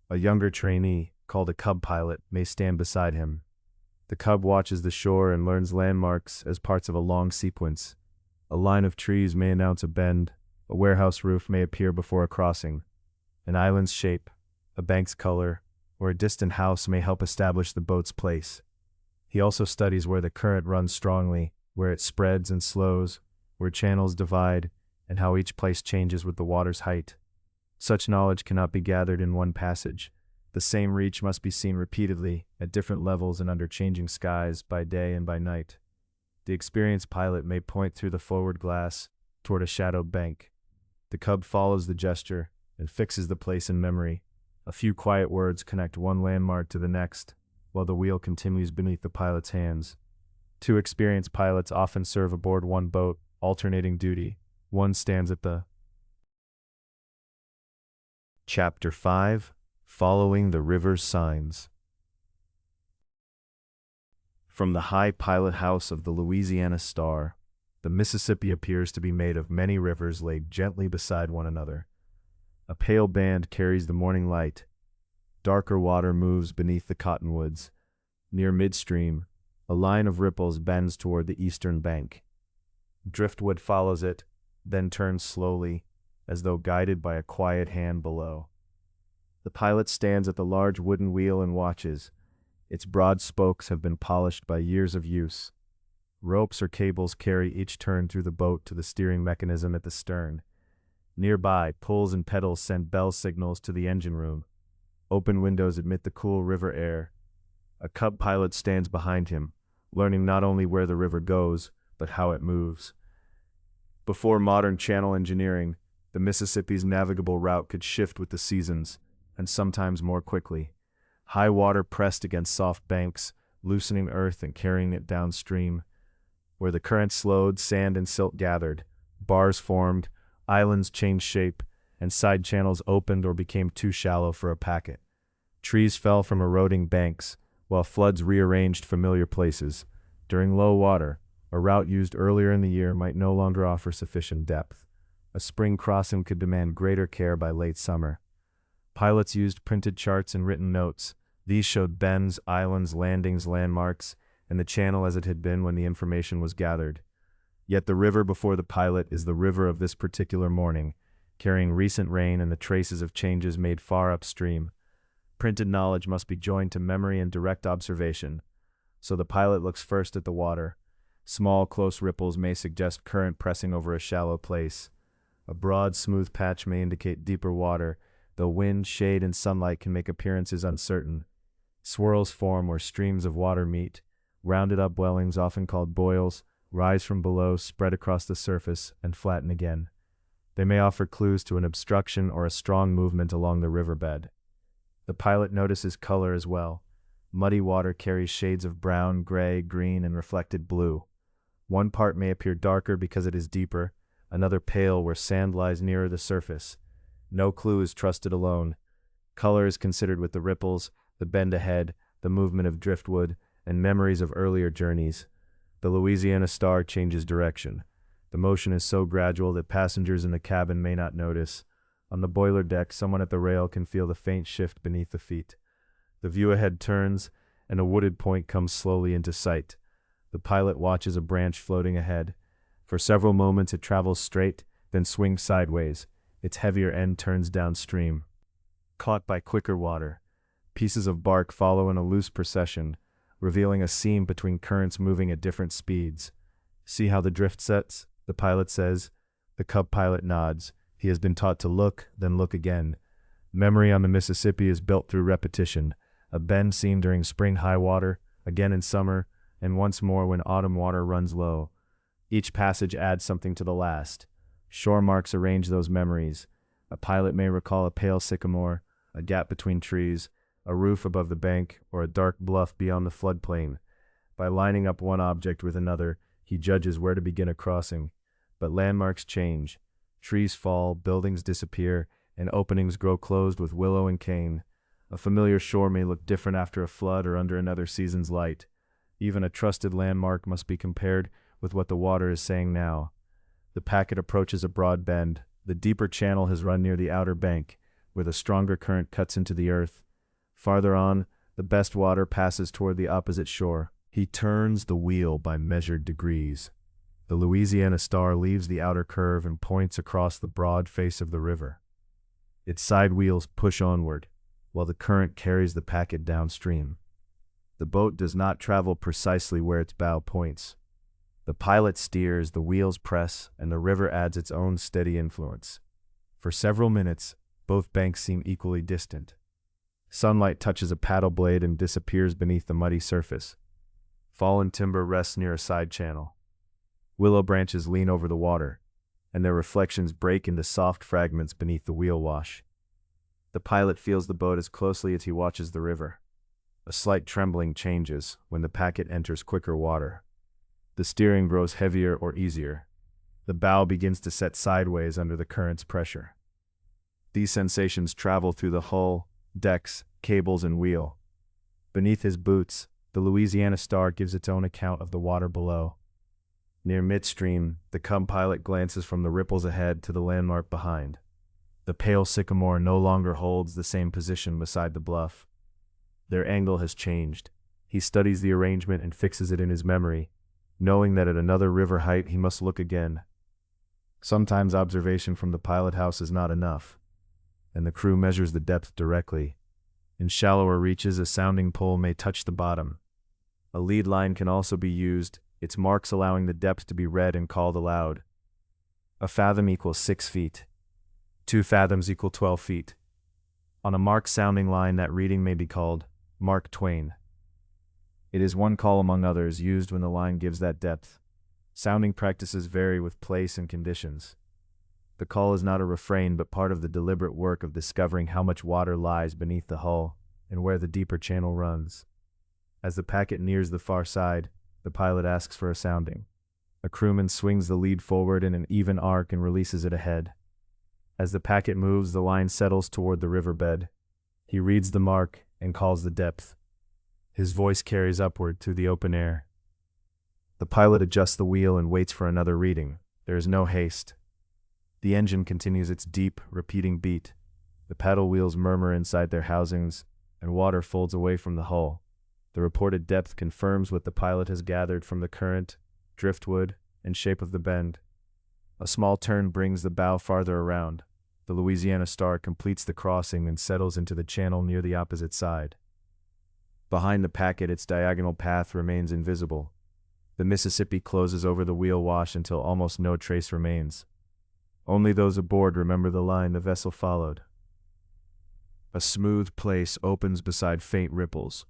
A younger trainee, called a cub pilot, may stand beside him. The cub watches the shore and learns landmarks as parts of a long sequence. A line of trees may announce a bend, a warehouse roof may appear before a crossing. An island's shape, a bank's color, or a distant house may help establish the boat's place. He also studies where the current runs strongly, where it spreads and slows, where channels divide, and how each place changes with the water's height. Such knowledge cannot be gathered in one passage. The same reach must be seen repeatedly, at different levels and under changing skies, by day and by night. The experienced pilot may point through the forward glass toward a shadowed bank. The cub follows the gesture and fixes the place in memory. A few quiet words connect one landmark to the next, while the wheel continues beneath the pilot's hands. Two experienced pilots often serve aboard one boat, alternating duty. One stands at the Chapter 5, Following the River's Signs. From the high pilot house of the Louisiana Star, the Mississippi appears to be made of many rivers laid gently beside one another. A pale band carries the morning light. Darker water moves beneath the cottonwoods. Near midstream, a line of ripples bends toward the eastern bank. Driftwood follows it, then turns slowly, as though guided by a quiet hand below. The pilot stands at the large wooden wheel and watches. Its broad spokes have been polished by years of use. Ropes or cables carry each turn through the boat to the steering mechanism at the stern. Nearby, pulls and pedals send bell signals to the engine room. Open windows admit the cool river air. A cub pilot stands behind him, learning not only where the river goes, but how it moves. Before modern channel engineering, the Mississippi's navigable route could shift with the seasons, and sometimes more quickly. High water pressed against soft banks, loosening earth and carrying it downstream. Where the current slowed, sand and silt gathered, bars formed, islands changed shape, and side channels opened or became too shallow for a packet. Trees fell from eroding banks, while floods rearranged familiar places. During low water, a route used earlier in the year might no longer offer sufficient depth. A spring crossing could demand greater care by late summer. Pilots used printed charts and written notes. These showed bends, islands, landings, landmarks, and the channel as it had been when the information was gathered. Yet the river before the pilot is the river of this particular morning, carrying recent rain and the traces of changes made far upstream. Printed knowledge must be joined to memory and direct observation. So the pilot looks first at the water. Small, close ripples may suggest current pressing over a shallow place. A broad, smooth patch may indicate deeper water, though wind, shade, and sunlight can make appearances uncertain. Swirls form where streams of water meet. Rounded upwellings, often called boils, rise from below, spread across the surface, and flatten again. They may offer clues to an obstruction or a strong movement along the riverbed. The pilot notices color as well. Muddy water carries shades of brown, gray, green, and reflected blue. One part may appear darker because it is deeper, another pale where sand lies nearer the surface. No clue is trusted alone. Color is considered with the ripples, the bend ahead, the movement of driftwood, and memories of earlier journeys. The Louisiana Star changes direction. The motion is so gradual that passengers in the cabin may not notice. On the boiler deck, someone at the rail can feel the faint shift beneath the feet. The view ahead turns, and a wooded point comes slowly into sight. The pilot watches a branch floating ahead. For several moments it travels straight, then swings sideways. Its heavier end turns downstream. Caught by quicker water, pieces of bark follow in a loose procession, revealing a seam between currents moving at different speeds. "See how the drift sets?" the pilot says. The cub pilot nods. He has been taught to look, then look again. Memory on the Mississippi is built through repetition. A bend seen during spring high water, again in summer, and once more when autumn water runs low. Each passage adds something to the last. Shore marks arrange those memories. A pilot may recall a pale sycamore, a gap between trees, a roof above the bank, or a dark bluff beyond the floodplain. By lining up one object with another, he judges where to begin a crossing. But landmarks change. Trees fall, buildings disappear, and openings grow closed with willow and cane. A familiar shore may look different after a flood or under another season's light. Even a trusted landmark must be compared with what the water is saying now. The packet approaches a broad bend. The deeper channel has run near the outer bank, where the stronger current cuts into the earth. Farther on, the best water passes toward the opposite shore. He turns the wheel by measured degrees. The Louisiana Star leaves the outer curve and points across the broad face of the river. Its side wheels push onward, while the current carries the packet downstream. The boat does not travel precisely where its bow points. The pilot steers, the wheels press, and the river adds its own steady influence. For several minutes, Both banks seem equally distant. Sunlight touches a paddle blade and disappears beneath the muddy surface. Fallen timber rests near a side channel. Willow branches lean over the water, and their reflections break into soft fragments beneath the wheel wash. The pilot feels the boat as closely as he watches the river. A slight trembling changes when the packet enters quicker water. The steering grows heavier or easier. The bow begins to set sideways under the current's pressure. These sensations travel through the hull, decks, cables, and wheel. Beneath his boots, the Louisiana Star gives its own account of the water below. Near midstream, the cub pilot glances from the ripples ahead to the landmark behind. The pale sycamore no longer holds the same position beside the bluff. Their angle has changed. He studies the arrangement and fixes it in his memory, knowing that at another river height he must look again. Sometimes observation from the pilot house is not enough, and the crew measures the depth directly. In shallower reaches, a sounding pole may touch the bottom. A lead line can also be used, its marks allowing the depth to be read and called aloud. A fathom equals 6 feet. 2 fathoms equal 12 feet. On a marked sounding line, that reading may be called Mark Twain. It is one call among others used when the line gives that depth. Sounding practices vary with place and conditions. The call is not a refrain but part of the deliberate work of discovering how much water lies beneath the hull and where the deeper channel runs. As the packet nears the far side, the pilot asks for a sounding. A crewman swings the lead forward in an even arc and releases it ahead. As the packet moves, the line settles toward the riverbed. He reads the mark and calls the depth. His voice carries upward through the open air. The pilot adjusts the wheel and waits for another reading. There is no haste. The engine continues its deep, repeating beat. The paddle wheels murmur inside their housings, and water folds away from the hull. The reported depth confirms what the pilot has gathered from the current, driftwood, and shape of the bend. A small turn brings the bow farther around. The Louisiana Star completes the crossing and settles into the channel near the opposite side. Behind the packet, its diagonal path remains invisible. The Mississippi closes over the wheel wash until almost no trace remains. Only those aboard remember the line the vessel followed. A smooth place opens beside faint ripples.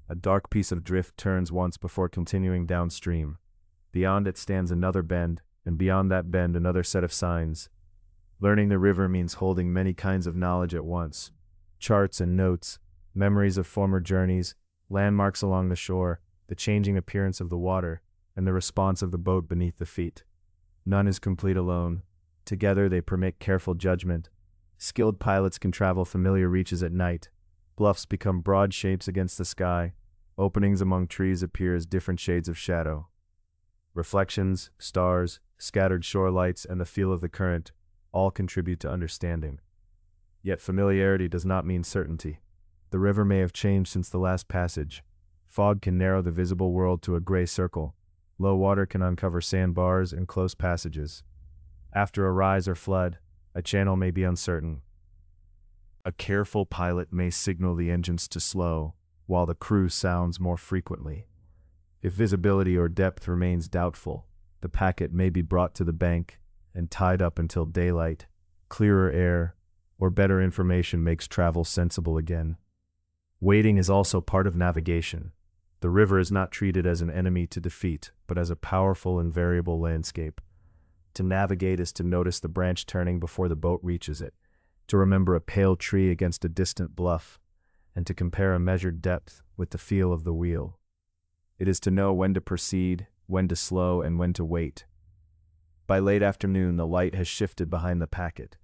A dark piece of drift turns once before continuing downstream. Beyond it stands another bend, and beyond that bend another set of signs. Learning the river means holding many kinds of knowledge at once. Charts and notes, memories of former journeys, landmarks along the shore, the changing appearance of the water, and the response of the boat beneath the feet. None is complete alone. Together they permit careful judgment. Skilled pilots can travel familiar reaches at night. Bluffs become broad shapes against the sky. Openings among trees appear as different shades of shadow. Reflections, stars, scattered shore lights, and the feel of the current all contribute to understanding. Yet familiarity does not mean certainty. The river may have changed since the last passage. Fog can narrow the visible world to a gray circle. Low water can uncover sandbars and close passages. After a rise or flood, a channel may be uncertain. A careful pilot may signal the engines to slow, while the crew sounds more frequently. If visibility or depth remains doubtful, the packet may be brought to the bank and tied up until daylight, clearer air, or better information makes travel sensible again. Waiting is also part of navigation. The river is not treated as an enemy to defeat, but as a powerful and variable landscape. To navigate is to notice the branch turning before the boat reaches it, to remember a pale tree against a distant bluff, and to compare a measured depth with the feel of the wheel. It is to know when to proceed, when to slow, and when to wait. By late afternoon, the light has shifted behind the packet.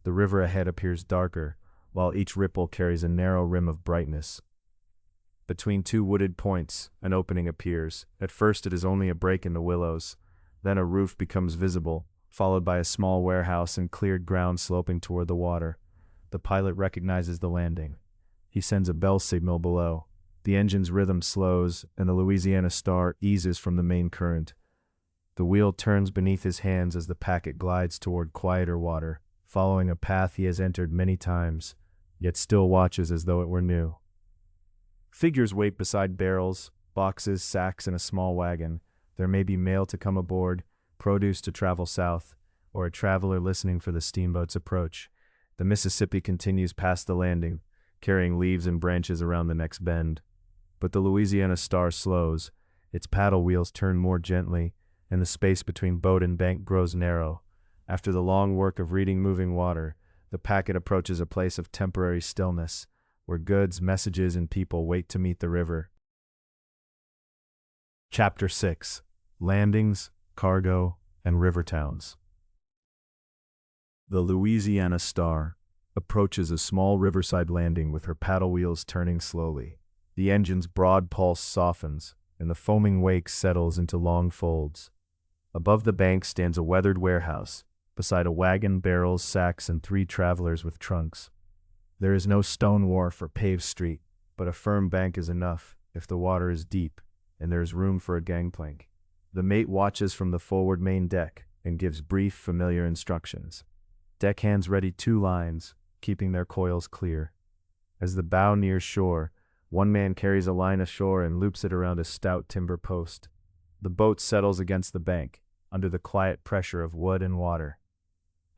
The river ahead appears darker, while each ripple carries a narrow rim of brightness. Between two wooded points, an opening appears. At first it is only a break in the willows. Then a roof becomes visible, followed by a small warehouse and cleared ground sloping toward the water. The pilot recognizes the landing. He sends a bell signal below. The engine's rhythm slows, and the Louisiana Star eases from the main current. The wheel turns beneath his hands as the packet glides toward quieter water, following a path he has entered many times, yet still watches as though it were new. Figures wait beside barrels, boxes, sacks, and a small wagon. There may be mail to come aboard, produce to travel south, or a traveler listening for the steamboat's approach. The Mississippi continues past the landing, carrying leaves and branches around the next bend. But the Louisiana Star slows, its paddle wheels turn more gently, and the space between boat and bank grows narrow. After the long work of reading moving water, the packet approaches a place of temporary stillness, where goods, messages, and people wait to meet the river. Chapter 6. Landings, Cargo, and River Towns. The Louisiana Star approaches a small riverside landing with her paddle wheels turning slowly. The engine's broad pulse softens, and the foaming wake settles into long folds. Above the bank stands a weathered warehouse, beside a wagon, barrels, sacks, and 3 travelers with trunks. There is no stone wharf or paved street, but a firm bank is enough if the water is deep, and there is room for a gangplank. The mate watches from the forward main deck and gives brief, familiar instructions. Deckhands ready 2 lines, keeping their coils clear. As the bow nears shore, one man carries a line ashore and loops it around a stout timber post. The boat settles against the bank, under the quiet pressure of wood and water.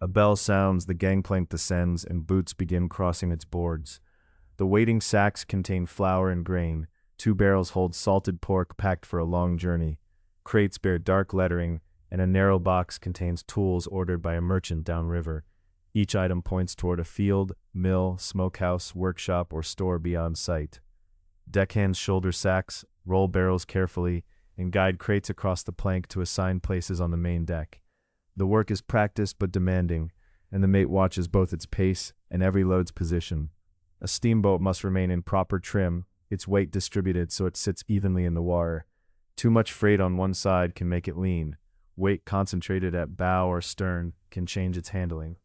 A bell sounds, the gangplank descends, and boots begin crossing its boards. The waiting sacks contain flour and grain. 2 barrels hold salted pork packed for a long journey. Crates bear dark lettering, and a narrow box contains tools ordered by a merchant downriver. Each item points toward a field, mill, smokehouse, workshop, or store beyond sight. Deckhands shoulder sacks, roll barrels carefully, and guide crates across the plank to assigned places on the main deck. The work is practiced but demanding, and the mate watches both its pace and every load's position. A steamboat must remain in proper trim, its weight distributed so it sits evenly in the water. Too much freight on one side can make it lean. Weight concentrated at bow or stern can change its handling.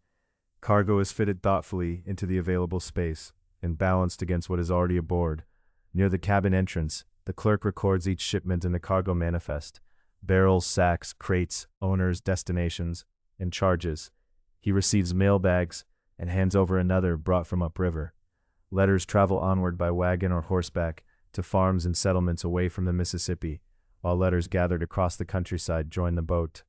Cargo is fitted thoughtfully into the available space and balanced against what is already aboard. Near the cabin entrance, the clerk records each shipment in the cargo manifest: barrels, sacks, crates, owners, destinations, and charges. He receives mail bags and hands over another brought from upriver. Letters travel onward by wagon or horseback to farms and settlements away from the Mississippi, while letters gathered across the countryside join the boat.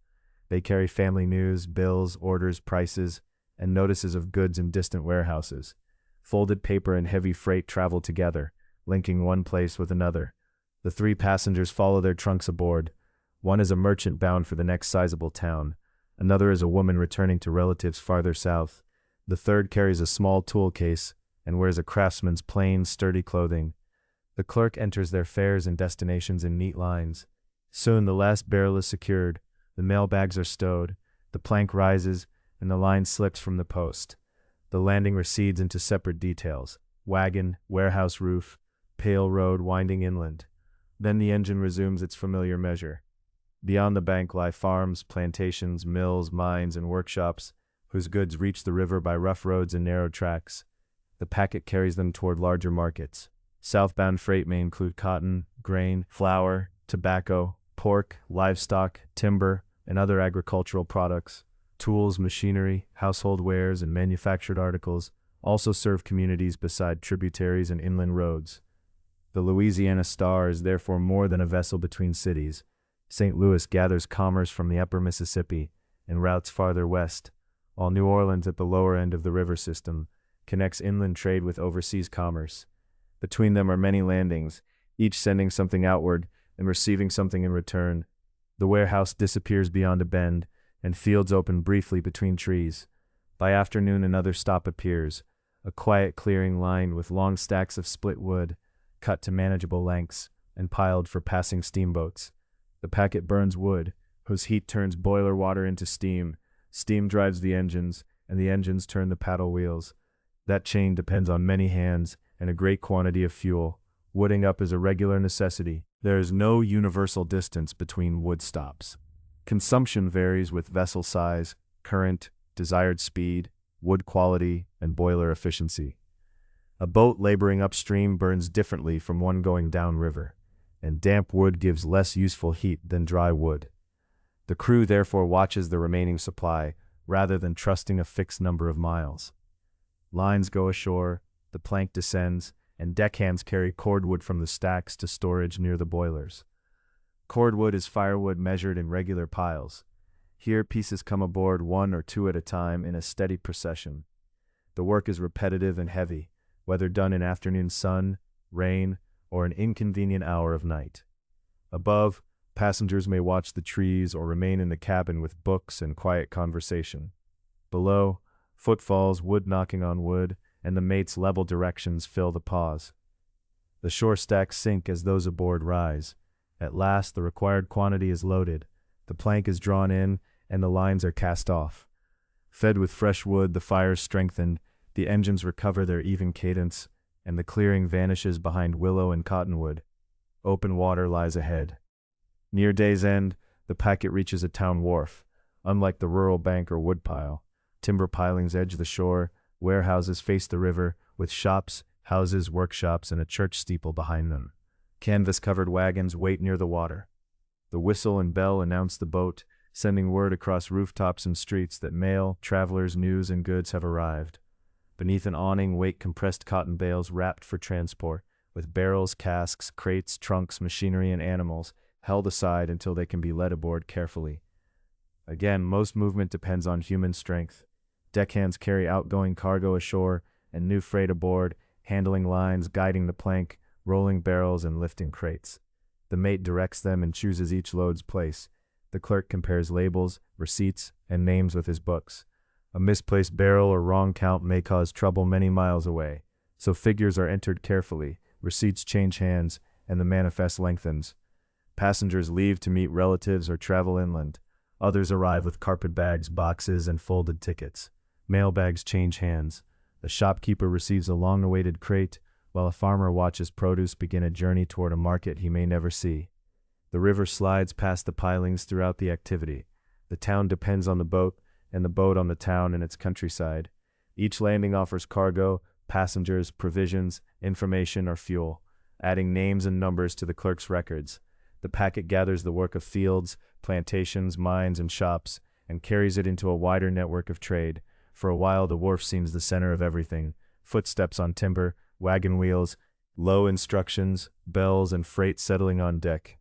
They carry family news, bills, orders, prices, and notices of goods in distant warehouses. Folded paper and heavy freight travel together, linking one place with another. The 3 passengers follow their trunks aboard. One is a merchant bound for the next sizable town. Another is a woman returning to relatives farther south. The third carries a small tool case and wears a craftsman's plain, sturdy clothing. The clerk enters their fares and destinations in neat lines. Soon the last barrel is secured, the mail bags are stowed, the plank rises, and the line slips from the post. The landing recedes into separate details: wagon, warehouse roof, pale road winding inland. Then the engine resumes its familiar measure. Beyond the bank lie farms, plantations, mills, mines, and workshops, whose goods reach the river by rough roads and narrow tracks. The packet carries them toward larger markets. Southbound freight may include cotton, grain, flour, tobacco, pork, livestock, timber, and other agricultural products. Tools, machinery, household wares, and manufactured articles also serve communities beside tributaries and inland roads. The Louisiana Star is therefore more than a vessel between cities. St. Louis gathers commerce from the upper Mississippi and routes farther west, while New Orleans, at the lower end of the river system, connects inland trade with overseas commerce. Between them are many landings, each sending something outward and receiving something in return. The warehouse disappears beyond a bend, and fields open briefly between trees. By afternoon another stop appears, a quiet clearing lined with long stacks of split wood, cut to manageable lengths, and piled for passing steamboats. The packet burns wood, whose heat turns boiler water into steam. Steam drives the engines, and the engines turn the paddle wheels. That chain depends on many hands and a great quantity of fuel. Wooding up is a regular necessity. There is no universal distance between wood stops. Consumption varies with vessel size, current, desired speed, wood quality, and boiler efficiency. A boat laboring upstream burns differently from one going downriver, and damp wood gives less useful heat than dry wood. The crew therefore watches the remaining supply, rather than trusting a fixed number of miles. Lines go ashore, the plank descends, and deckhands carry cordwood from the stacks to storage near the boilers. Cordwood is firewood measured in regular piles. Here pieces come aboard 1 or 2 at a time in a steady procession. The work is repetitive and heavy, whether done in afternoon sun, rain, or an inconvenient hour of night. Above, passengers may watch the trees or remain in the cabin with books and quiet conversation. Below, footfalls, wood knocking on wood, and the mate's level directions fill the pause. The shore stacks sink as those aboard rise. At last, the required quantity is loaded, the plank is drawn in, and the lines are cast off. Fed with fresh wood, the fires strengthened, the engines recover their even cadence, and the clearing vanishes behind willow and cottonwood. Open water lies ahead. Near day's end, the packet reaches a town wharf. Unlike the rural bank or woodpile, timber pilings edge the shore, warehouses face the river, with shops, houses, workshops, and a church steeple behind them. Canvas-covered wagons wait near the water. The whistle and bell announce the boat, sending word across rooftops and streets that mail, travelers, news, and goods have arrived. Beneath an awning wait compressed cotton bales wrapped for transport, with barrels, casks, crates, trunks, machinery, and animals held aside until they can be led aboard carefully. Again, most movement depends on human strength. Deckhands carry outgoing cargo ashore and new freight aboard, handling lines, guiding the plank, rolling barrels, and lifting crates. The mate directs them and chooses each load's place. The clerk compares labels, receipts, and names with his books. A misplaced barrel or wrong count may cause trouble many miles away, so figures are entered carefully, receipts change hands, and the manifest lengthens. Passengers leave to meet relatives or travel inland. Others arrive with carpet bags, boxes, and folded tickets. Mail bags change hands. A shopkeeper receives a long-awaited crate, while a farmer watches produce begin a journey toward a market he may never see. The river slides past the pilings throughout the activity. The town depends on the boat, and the boat on the town and its countryside. Each landing offers cargo, passengers, provisions, information, or fuel, adding names and numbers to the clerk's records. The packet gathers the work of fields, plantations, mines, and shops, and carries it into a wider network of trade. For a while, the wharf seems the center of everything. Footsteps on timber, wagon wheels, low instructions, bells, and freight settling on deck.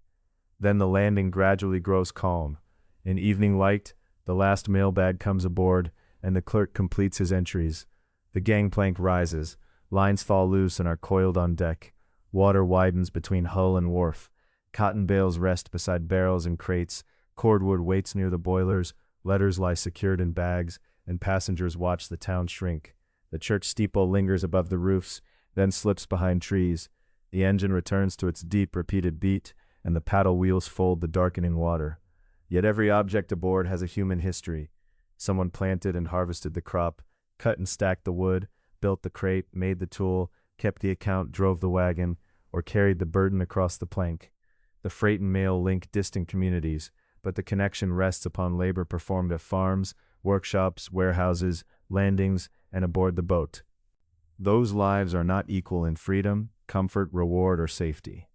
Then the landing gradually grows calm. In evening light, the last mailbag comes aboard, and the clerk completes his entries. The gangplank rises, lines fall loose and are coiled on deck. Water widens between hull and wharf. Cotton bales rest beside barrels and crates. Cordwood waits near the boilers. Letters lie secured in bags, and passengers watch the town shrink. The church steeple lingers above the roofs, then slips behind trees. The engine returns to its deep, repeated beat, and the paddle wheels fold the darkening water. Yet every object aboard has a human history. Someone planted and harvested the crop, cut and stacked the wood, built the crate, made the tool, kept the account, drove the wagon, or carried the burden across the plank. The freight and mail link distant communities, but the connection rests upon labor performed at farms, workshops, warehouses, landings, and aboard the boat. Those lives are not equal in freedom, comfort, reward, or safety.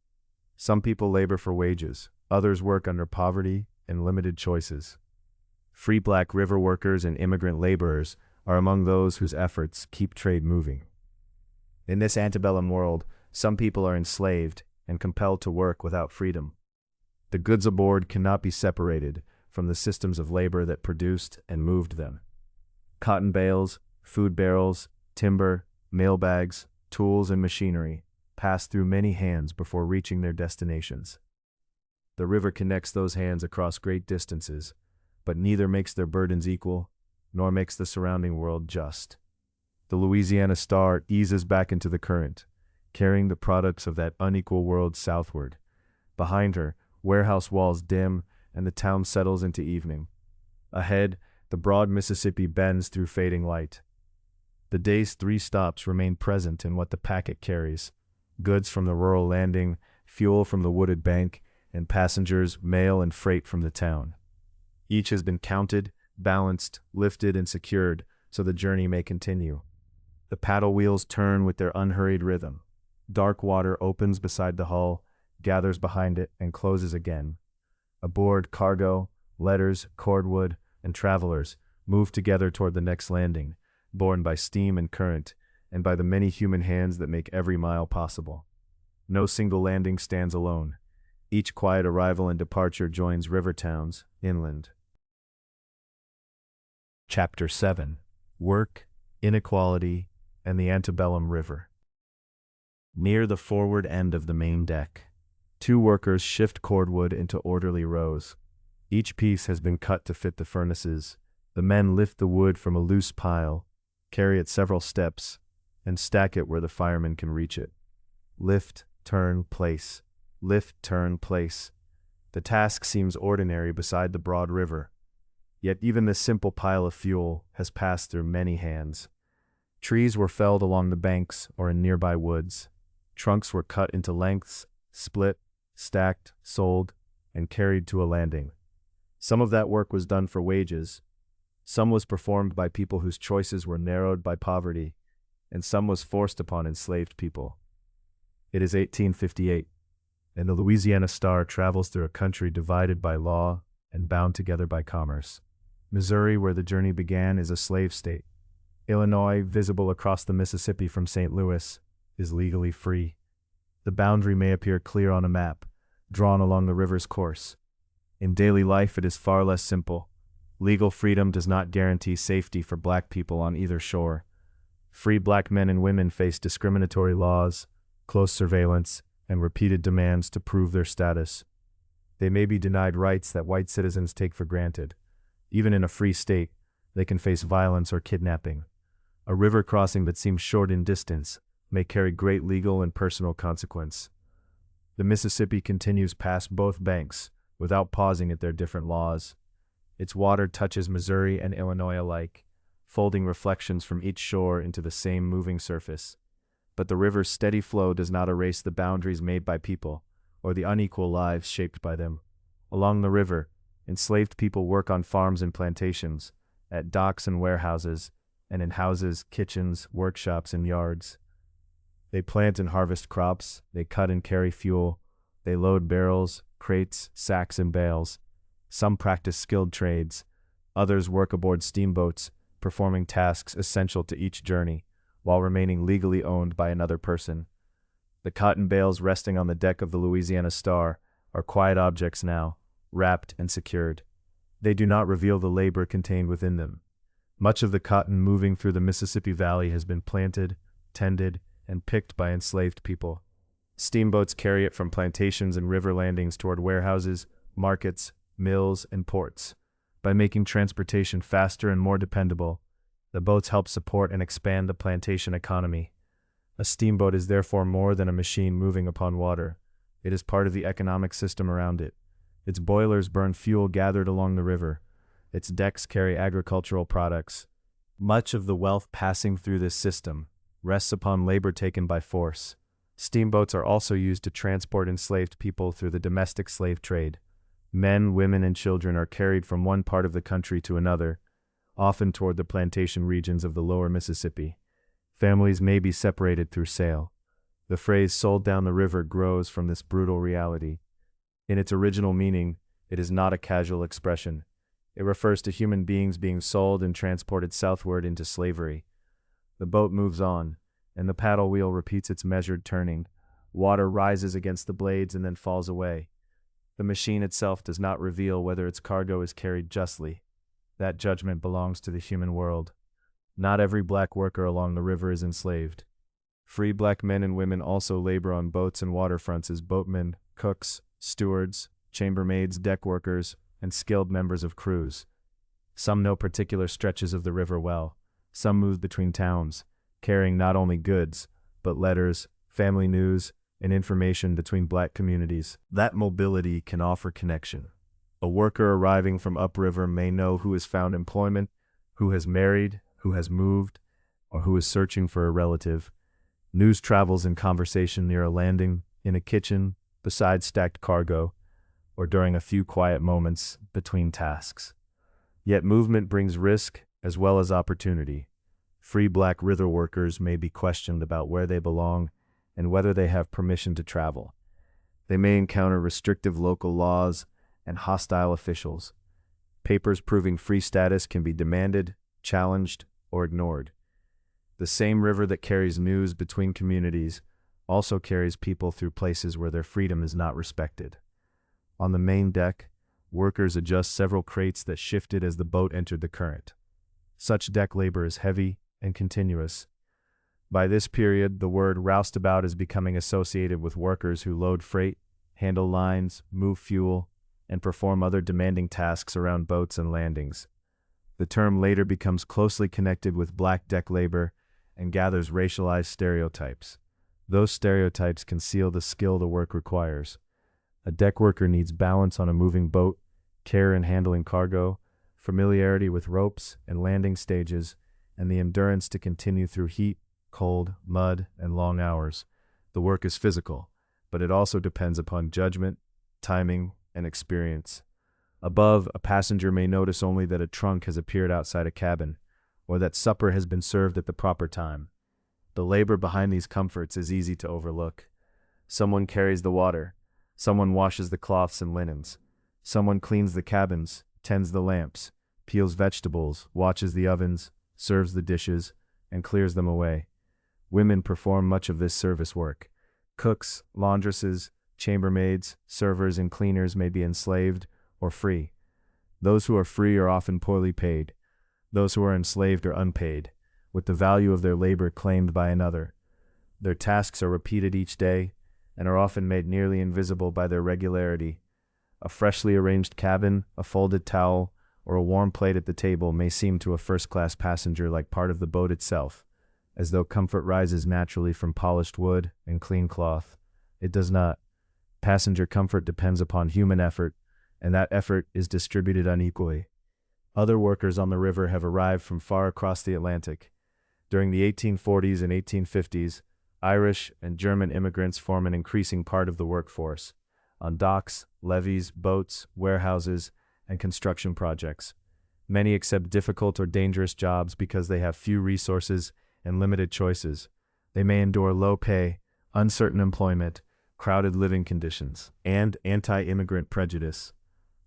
Some people labor for wages, others work under poverty and limited choices. Free black river workers and immigrant laborers are among those whose efforts keep trade moving. In this antebellum world, some people are enslaved and compelled to work without freedom. The goods aboard cannot be separated from the systems of labor that produced and moved them. Cotton bales, food barrels, timber, mail bags, tools, and machinery pass through many hands before reaching their destinations. The river connects those hands across great distances, but neither makes their burdens equal, nor makes the surrounding world just. The Louisiana Star eases back into the current, carrying the products of that unequal world southward. Behind her, warehouse walls dim, and the town settles into evening. Ahead, the broad Mississippi bends through fading light. The day's 3 stops remain present in what the packet carries: goods from the rural landing, fuel from the wooded bank, and passengers, mail, and freight from the town. Each has been counted, balanced, lifted, and secured so the journey may continue. The paddle wheels turn with their unhurried rhythm. Dark water opens beside the hull, gathers behind it, and closes again. Aboard, cargo, letters, cordwood, and travelers move together toward the next landing, borne by steam and current, and by the many human hands that make every mile possible. No single landing stands alone. Each quiet arrival and departure joins river towns, inland. Chapter 7. Work inequality, and the antebellum river. Near the forward end of the main deck, two workers shift cordwood into orderly rows. Each piece has been cut to fit the furnaces. The men lift the wood from a loose pile, carry it several steps, and stack it where the firemen can reach it. Lift, turn, place. Lift, turn, place. The task seems ordinary beside the broad river. Yet even this simple pile of fuel has passed through many hands. Trees were felled along the banks or in nearby woods. Trunks were cut into lengths, split, stacked, sold, and carried to a landing. Some of that work was done for wages. Some was performed by people whose choices were narrowed by poverty, and some was forced upon enslaved people. It is 1858, and the Louisiana Star travels through a country divided by law and bound together by commerce. Missouri, where the journey began, is a slave state. Illinois, visible across the Mississippi from St. Louis, is legally free. The boundary may appear clear on a map, drawn along the river's course. In daily life, it is far less simple. Legal freedom does not guarantee safety for black people on either shore. Free black men and women face discriminatory laws, close surveillance, and repeated demands to prove their status. They may be denied rights that white citizens take for granted. Even in a free state, they can face violence or kidnapping. A river crossing that seems short in distance may carry great legal and personal consequence. The Mississippi continues past both banks without pausing at their different laws. Its water touches Missouri and Illinois alike, folding reflections from each shore into the same moving surface. But the river's steady flow does not erase the boundaries made by people, or the unequal lives shaped by them. Along the river, enslaved people work on farms and plantations, at docks and warehouses, and in houses, kitchens, workshops, and yards. They plant and harvest crops, they cut and carry fuel, they load barrels, crates, sacks, and bales. Some practice skilled trades, others work aboard steamboats, performing tasks essential to each journey, while remaining legally owned by another person. The cotton bales resting on the deck of the Louisiana Star are quiet objects now, wrapped and secured. They do not reveal the labor contained within them. Much of the cotton moving through the Mississippi Valley has been planted, tended, and picked by enslaved people. Steamboats carry it from plantations and river landings toward warehouses, markets, mills, and ports. By making transportation faster and more dependable, the boats help support and expand the plantation economy. A steamboat is therefore more than a machine moving upon water. It is part of the economic system around it. Its boilers burn fuel gathered along the river. Its decks carry agricultural products. Much of the wealth passing through this system rests upon labor taken by force. Steamboats are also used to transport enslaved people through the domestic slave trade. Men, women, and children are carried from one part of the country to another, often toward the plantation regions of the lower Mississippi. Families may be separated through sale. The phrase "sold down the river" grows from this brutal reality. In its original meaning, it is not a casual expression. It refers to human beings being sold and transported southward into slavery. The boat moves on, and the paddle wheel repeats its measured turning. Water rises against the blades and then falls away. The machine itself does not reveal whether its cargo is carried justly. That judgment belongs to the human world. Not every black worker along the river is enslaved. Free black men and women also labor on boats and waterfronts as boatmen, cooks, stewards, chambermaids, deck workers, and skilled members of crews. Some know particular stretches of the river well. Some move between towns, carrying not only goods, but letters, family news, and information between black communities. That mobility can offer connection. A worker arriving from upriver may know who has found employment, who has married, who has moved, or who is searching for a relative. News travels in conversation near a landing, in a kitchen, beside stacked cargo, or during a few quiet moments between tasks. Yet movement brings risk as well as opportunity. Free black river workers may be questioned about where they belong and whether they have permission to travel. They may encounter restrictive local laws and hostile officials. Papers proving free status can be demanded, challenged, or ignored. The same river that carries news between communities also carries people through places where their freedom is not respected. On the main deck, workers adjust several crates that shifted as the boat entered the current. Such deck labor is heavy, and continuous. By this period, the word roustabout is becoming associated with workers who load freight, handle lines, move fuel, and perform other demanding tasks around boats and landings. The term later becomes closely connected with black deck labor and gathers racialized stereotypes. Those stereotypes conceal the skill the work requires. A deck worker needs balance on a moving boat, care in handling cargo, familiarity with ropes and landing stages, and the endurance to continue through heat, cold, mud, and long hours. The work is physical, but it also depends upon judgment, timing, and experience. Above, a passenger may notice only that a trunk has appeared outside a cabin, or that supper has been served at the proper time. The labor behind these comforts is easy to overlook. Someone carries the water, someone washes the cloths and linens, someone cleans the cabins, tends the lamps, peels vegetables, watches the ovens, serves the dishes, and clears them away. Women perform much of this service work. Cooks, laundresses, chambermaids, servers, and cleaners may be enslaved or free. Those who are free are often poorly paid. Those who are enslaved are unpaid, with the value of their labor claimed by another. Their tasks are repeated each day and are often made nearly invisible by their regularity. A freshly arranged cabin, a folded towel, or a warm plate at the table may seem to a first-class passenger like part of the boat itself, as though comfort rises naturally from polished wood and clean cloth. It does not. Passenger comfort depends upon human effort, and that effort is distributed unequally. Other workers on the river have arrived from far across the Atlantic. During the 1840s and 1850s, Irish and German immigrants form an increasing part of the workforce, on docks, levees, boats, warehouses, and construction projects. Many accept difficult or dangerous jobs because they have few resources and limited choices. They may endure low pay, uncertain employment, crowded living conditions, and anti-immigrant prejudice.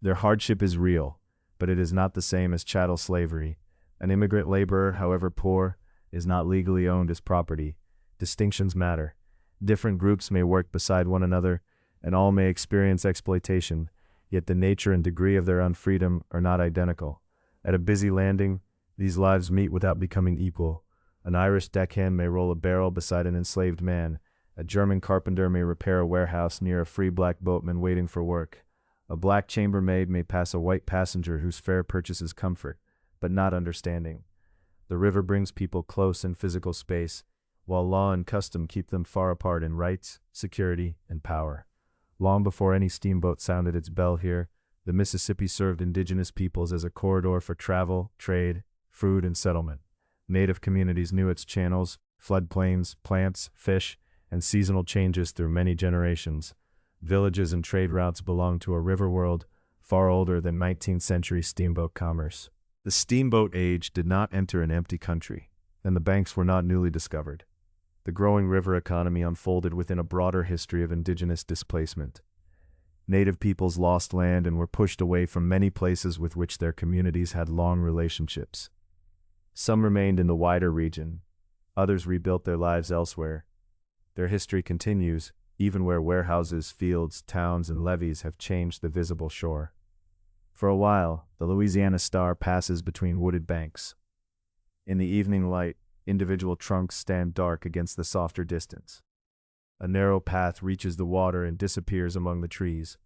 Their hardship is real, but it is not the same as chattel slavery. An immigrant laborer, however poor, is not legally owned as property. Distinctions matter. Different groups may work beside one another, and all may experience exploitation, yet the nature and degree of their unfreedom are not identical. At a busy landing, these lives meet without becoming equal. An Irish deckhand may roll a barrel beside an enslaved man. A German carpenter may repair a warehouse near a free black boatman waiting for work. A black chambermaid may pass a white passenger whose fare purchases comfort, but not understanding. The river brings people close in physical space, while law and custom keep them far apart in rights, security, and power. Long before any steamboat sounded its bell here, the Mississippi served indigenous peoples as a corridor for travel, trade, food, and settlement. Native communities knew its channels, floodplains, plants, fish, and seasonal changes through many generations. Villages and trade routes belonged to a river world far older than 19th century steamboat commerce. The steamboat age did not enter an empty country, and the banks were not newly discovered. The growing river economy unfolded within a broader history of indigenous displacement. Native peoples lost land and were pushed away from many places with which their communities had long relationships. Some remained in the wider region, others rebuilt their lives elsewhere. Their history continues, even where warehouses, fields, towns, and levees have changed the visible shore. For a while, the Louisiana Star passes between wooded banks. In the evening light, individual trunks stand dark against the softer distance. A narrow path reaches the water and disappears among the trees.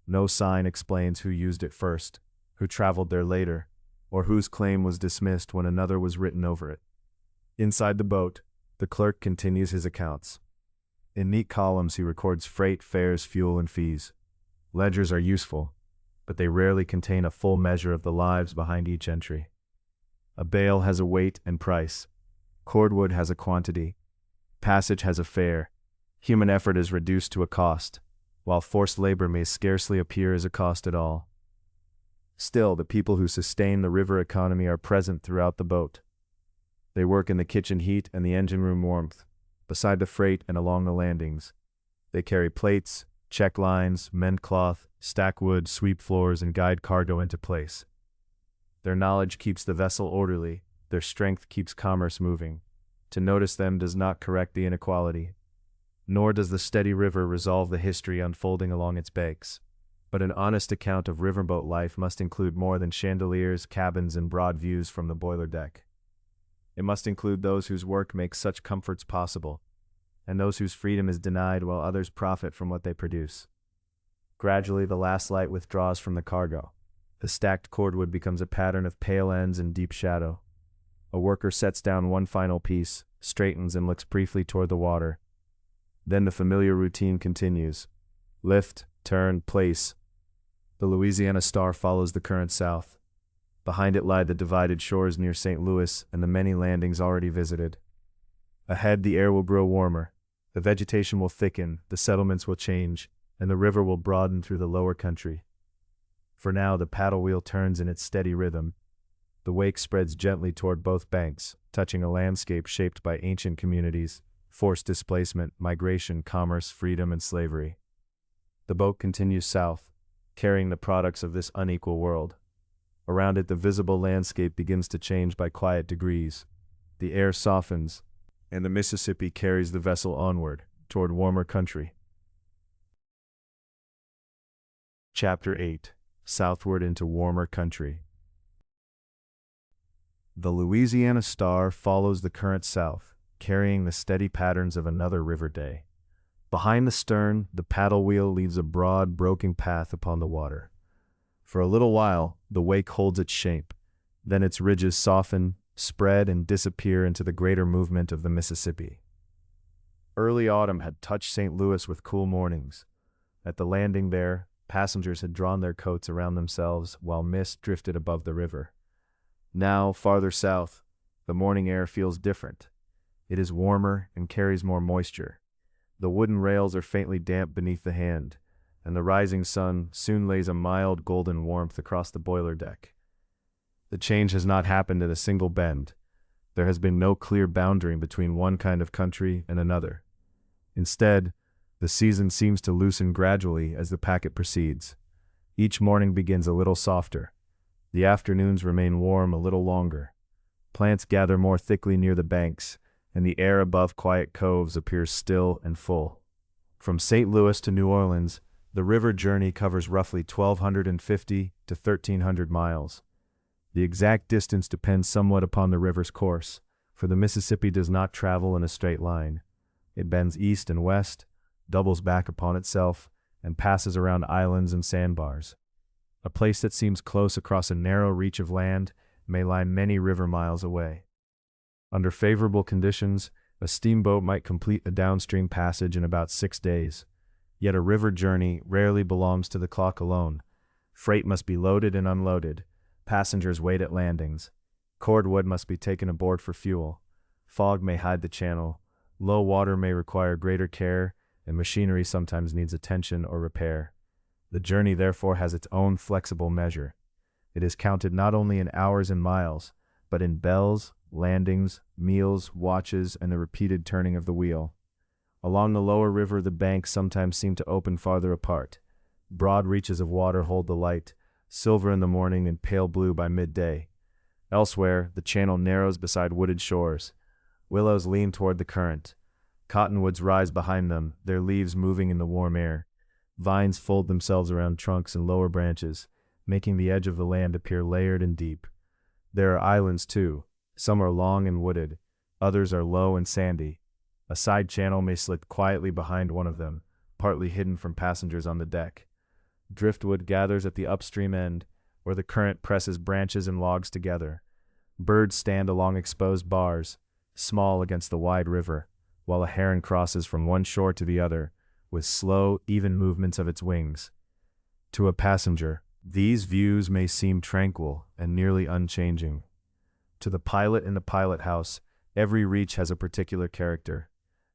No sign explains who used it first, who traveled there later, or whose claim was dismissed when another was written over it. Inside the boat, the clerk continues his accounts. In neat columns he records freight, fares, fuel, and fees. Ledgers are useful, but they rarely contain a full measure of the lives behind each entry. A bale has a weight and price. Cordwood has a quantity. Passage has a fare. Human effort is reduced to a cost, while forced labor may scarcely appear as a cost at all. Still, the people who sustain the river economy are present throughout the boat. They work in the kitchen heat and the engine room warmth, beside the freight and along the landings. They carry plates, check lines, mend cloth, stack wood, sweep floors, and guide cargo into place. Their knowledge keeps the vessel orderly, their strength keeps commerce moving. To notice them does not correct the inequality, nor does the steady river resolve the history unfolding along its banks. But an honest account of riverboat life must include more than chandeliers, cabins, and broad views from the boiler deck. It must include those whose work makes such comforts possible, and those whose freedom is denied while others profit from what they produce. Gradually, the last light withdraws from the cargo. The stacked cordwood becomes a pattern of pale ends and deep shadow. A worker sets down one final piece, straightens and looks briefly toward the water. Then the familiar routine continues. Lift, turn, place. The Louisiana Star follows the current south. Behind it lie the divided shores near St. Louis and the many landings already visited. Ahead, the air will grow warmer. The vegetation will thicken, the settlements will change, and the river will broaden through the lower country. For now, the paddle wheel turns in its steady rhythm. The wake spreads gently toward both banks, touching a landscape shaped by ancient communities, forced displacement, migration, commerce, freedom, and slavery. The boat continues south, carrying the products of this unequal world. Around it, the visible landscape begins to change by quiet degrees. The air softens, and the Mississippi carries the vessel onward, toward warmer country. Chapter 8. Southward into warmer country. The Louisiana Star follows the current south, carrying the steady patterns of another river day. Behind the stern, the paddle wheel leaves a broad, broken path upon the water. For a little while, the wake holds its shape. Then its ridges soften, spread, and disappear into the greater movement of the Mississippi. Early autumn had touched St. Louis with cool mornings. At the landing there, passengers had drawn their coats around themselves while mist drifted above the river. Now, farther south, the morning air feels different. It is warmer and carries more moisture. The wooden rails are faintly damp beneath the hand, and the rising sun soon lays a mild golden warmth across the boiler deck. The change has not happened in a single bend. There has been no clear boundary between one kind of country and another. Instead, the season seems to loosen gradually as the packet proceeds. Each morning begins a little softer. The afternoons remain warm a little longer. Plants gather more thickly near the banks, and the air above quiet coves appears still and full. From St. Louis to New Orleans, the river journey covers roughly 1,250 to 1,300 miles. The exact distance depends somewhat upon the river's course, for the Mississippi does not travel in a straight line. It bends east and west, doubles back upon itself, and passes around islands and sandbars. A place that seems close across a narrow reach of land may lie many river miles away. Under favorable conditions, a steamboat might complete a downstream passage in about 6 days. Yet a river journey rarely belongs to the clock alone. Freight must be loaded and unloaded. Passengers wait at landings. Cordwood must be taken aboard for fuel. Fog may hide the channel. Low water may require greater care, and machinery sometimes needs attention or repair. The journey therefore has its own flexible measure. It is counted not only in hours and miles, but in bells, landings, meals, watches, and the repeated turning of the wheel. Along the lower river, the banks sometimes seem to open farther apart. Broad reaches of water hold the light, silver in the morning and pale blue by midday. Elsewhere, the channel narrows beside wooded shores. Willows lean toward the current. Cottonwoods rise behind them, their leaves moving in the warm air. Vines fold themselves around trunks and lower branches, making the edge of the land appear layered and deep. There are islands, too. Some are long and wooded. Others are low and sandy. A side channel may slip quietly behind one of them, partly hidden from passengers on the deck. Driftwood gathers at the upstream end, where the current presses branches and logs together. Birds stand along exposed bars, small against the wide river, while a heron crosses from one shore to the other, with slow, even movements of its wings. To a passenger, these views may seem tranquil and nearly unchanging. To the pilot in the pilot house, every reach has a particular character.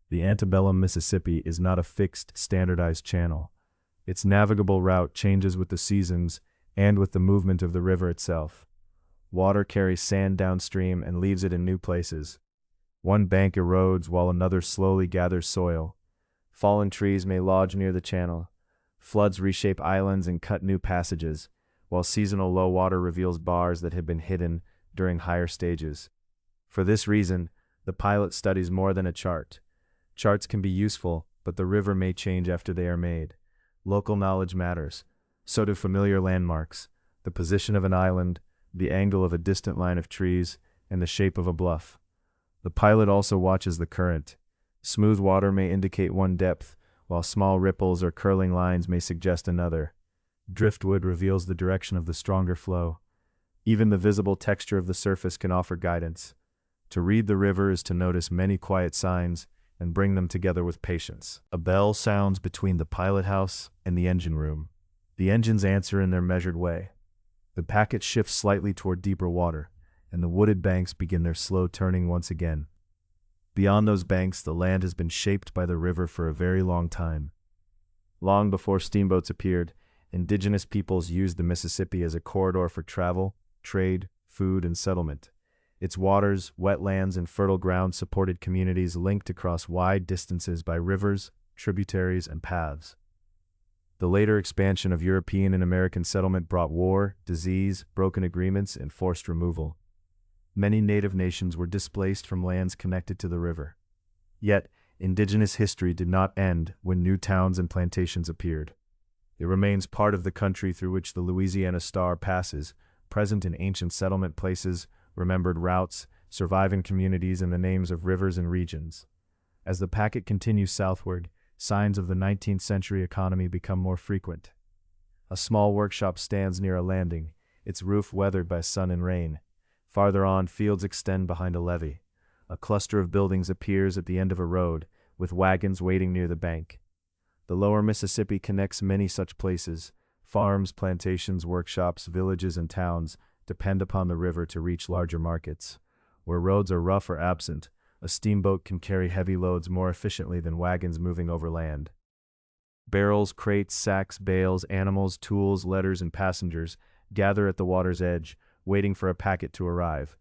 The antebellum Mississippi is not a fixed, standardized channel. Its navigable route changes with the seasons and with the movement of the river itself. Water carries sand downstream and leaves it in new places. One bank erodes while another slowly gathers soil. Fallen trees may lodge near the channel. Floods reshape islands and cut new passages, while seasonal low water reveals bars that have been hidden during higher stages. For this reason, the pilot studies more than a chart. Charts can be useful, but the river may change after they are made. Local knowledge matters. So do familiar landmarks, the position of an island, the angle of a distant line of trees, and the shape of a bluff. The pilot also watches the current. Smooth water may indicate one depth, while small ripples or curling lines may suggest another. Driftwood reveals the direction of the stronger flow. Even the visible texture of the surface can offer guidance. To read the river is to notice many quiet signs and bring them together with patience. A bell sounds between the pilot house and the engine room. The engines answer in their measured way. The packet shifts slightly toward deeper water, and the wooded banks begin their slow turning once again. Beyond those banks, the land has been shaped by the river for a very long time. Long before steamboats appeared, indigenous peoples used the Mississippi as a corridor for travel, trade, food, and settlement. Its waters, wetlands, and fertile ground supported communities linked across wide distances by rivers, tributaries, and paths. The later expansion of European and American settlement brought war, disease, broken agreements, and forced removal. Many native nations were displaced from lands connected to the river. Yet, indigenous history did not end when new towns and plantations appeared. It remains part of the country through which the Louisiana Star passes, present in ancient settlement places, remembered routes, surviving communities, and the names of rivers and regions. As the packet continues southward, signs of the 19th century economy become more frequent. A small workshop stands near a landing, its roof weathered by sun and rain. Farther on, fields extend behind a levee. A cluster of buildings appears at the end of a road, with wagons waiting near the bank. The lower Mississippi connects many such places. Farms, plantations, workshops, villages, and towns depend upon the river to reach larger markets. Where roads are rough or absent, a steamboat can carry heavy loads more efficiently than wagons moving over land. Barrels, crates, sacks, bales, animals, tools, letters, and passengers gather at the water's edge, waiting for a packet to arrive.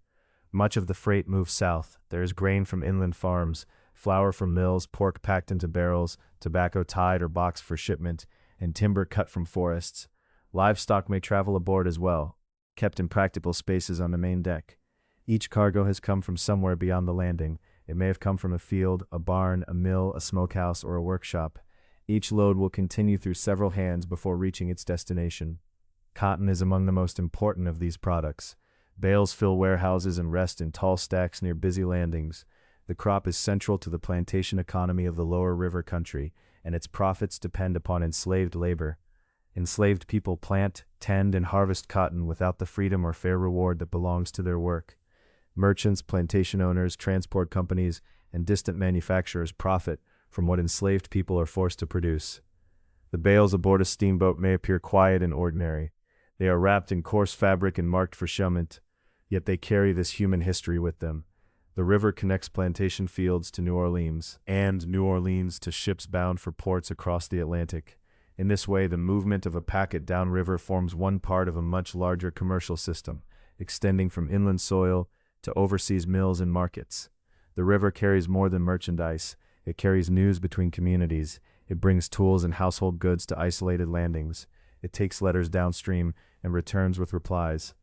Much of the freight moves south. There is grain from inland farms, flour from mills, pork packed into barrels, tobacco tied or boxed for shipment, and timber cut from forests. Livestock may travel aboard as well, kept in practical spaces on the main deck. Each cargo has come from somewhere beyond the landing. It may have come from a field, a barn, a mill, a smokehouse, or a workshop. Each load will continue through several hands before reaching its destination. Cotton is among the most important of these products. Bales fill warehouses and rest in tall stacks near busy landings. The crop is central to the plantation economy of the lower river country, and its profits depend upon enslaved labor. Enslaved people plant, tend, and harvest cotton without the freedom or fair reward that belongs to their work. Merchants, plantation owners, transport companies, and distant manufacturers profit from what enslaved people are forced to produce. The bales aboard a steamboat may appear quiet and ordinary. They are wrapped in coarse fabric and marked for shipment, yet they carry this human history with them. The river connects plantation fields to New Orleans, and New Orleans to ships bound for ports across the Atlantic. In this way, the movement of a packet downriver forms one part of a much larger commercial system, extending from inland soil to overseas mills and markets. The river carries more than merchandise. It carries news between communities. It brings tools and household goods to isolated landings. It takes letters downstream and returns with replies.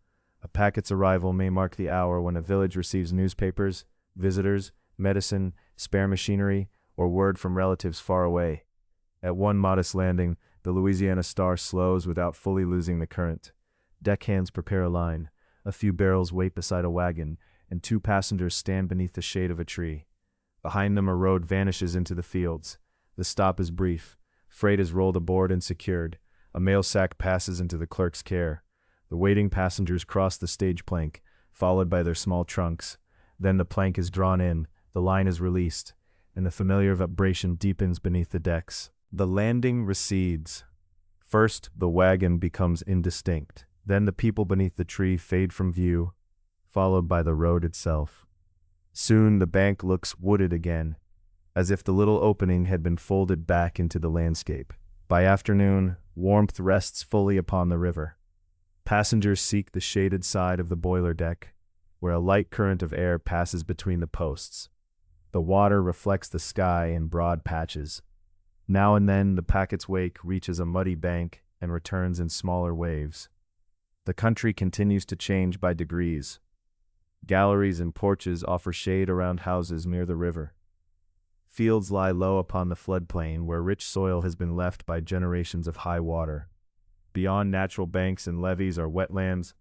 A packet's arrival may mark the hour when a village receives newspapers, visitors, medicine, spare machinery, or word from relatives far away. At one modest landing, the Louisiana Star slows without fully losing the current. Deckhands prepare a line. A few barrels wait beside a wagon, and two passengers stand beneath the shade of a tree. Behind them, a road vanishes into the fields. The stop is brief. Freight is rolled aboard and secured. A mail sack passes into the clerk's care. The waiting passengers cross the stage plank, followed by their small trunks. Then the plank is drawn in, the line is released, and the familiar vibration deepens beneath the decks. The landing recedes. First, the wagon becomes indistinct. Then the people beneath the tree fade from view, followed by the road itself. Soon the bank looks wooded again, as if the little opening had been folded back into the landscape. By afternoon, warmth rests fully upon the river. Passengers seek the shaded side of the boiler deck, where a light current of air passes between the posts. The water reflects the sky in broad patches. Now and then, the packet's wake reaches a muddy bank and returns in smaller waves. The country continues to change by degrees. Galleries and porches offer shade around houses near the river. Fields lie low upon the floodplain where rich soil has been left by generations of high water. Beyond natural banks and levees are wetlands,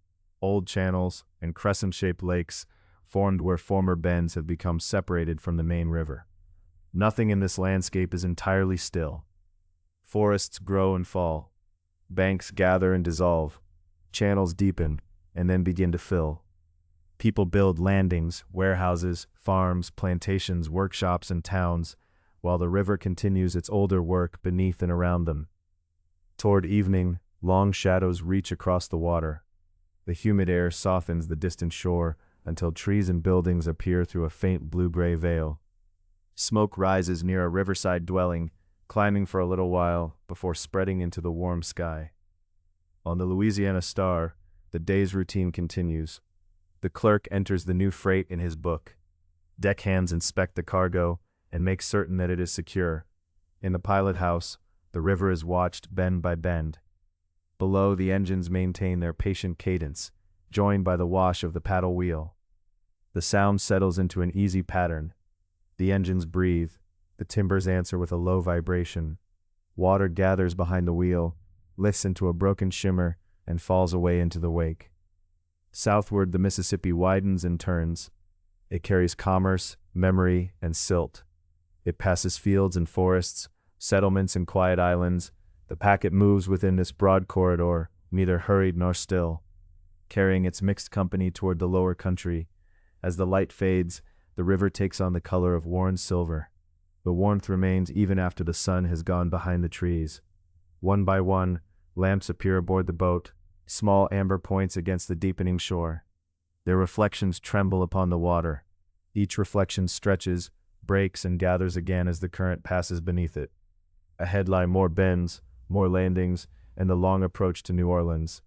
old channels, and crescent-shaped lakes, formed where former bends have become separated from the main river. Nothing in this landscape is entirely still. Forests grow and fall. Banks gather and dissolve. Channels deepen and then begin to fill. People build landings, warehouses, farms, plantations, workshops, and towns, while the river continues its older work beneath and around them. Toward evening, long shadows reach across the water. The humid air softens the distant shore until trees and buildings appear through a faint blue-gray veil. Smoke rises near a riverside dwelling, climbing for a little while before spreading into the warm sky. On the Louisiana Star, the day's routine continues. The clerk enters the new freight in his book. Deckhands inspect the cargo and make certain that it is secure. In the pilot house, the river is watched bend by bend. Below, the engines maintain their patient cadence, joined by the wash of the paddle wheel. The sound settles into an easy pattern. The engines breathe. The timbers answer with a low vibration. Water gathers behind the wheel, lifts into a broken shimmer, and falls away into the wake. Southward, the Mississippi widens and turns. It carries commerce, memory, and silt. It passes fields and forests, settlements and quiet islands. The packet moves within this broad corridor, neither hurried nor still, carrying its mixed company toward the lower country. As the light fades, the river takes on the color of worn silver. The warmth remains even after the sun has gone behind the trees. One by one, lamps appear aboard the boat, small amber points against the deepening shore. Their reflections tremble upon the water. Each reflection stretches, breaks, and gathers again as the current passes beneath it. Ahead lie more bends, more landings, and the long approach to New Orleans.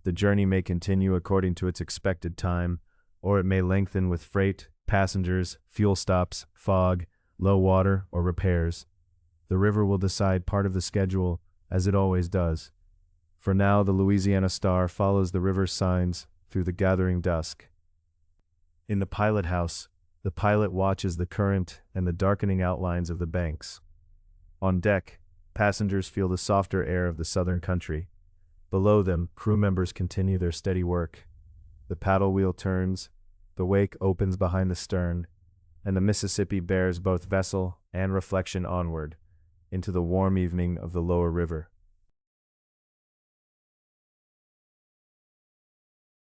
The journey may continue according to its expected time, or it may lengthen with freight, passengers, fuel stops, fog, low water, or repairs. The river will decide part of the schedule, as it always does. For now, the Louisiana Star follows the river's signs through the gathering dusk. In the pilot house, the pilot watches the current and the darkening outlines of the banks. On deck, passengers feel the softer air of the southern country. Below them, crew members continue their steady work. The paddle wheel turns, the wake opens behind the stern, and the Mississippi bears both vessel and reflection onward, into the warm evening of the lower river.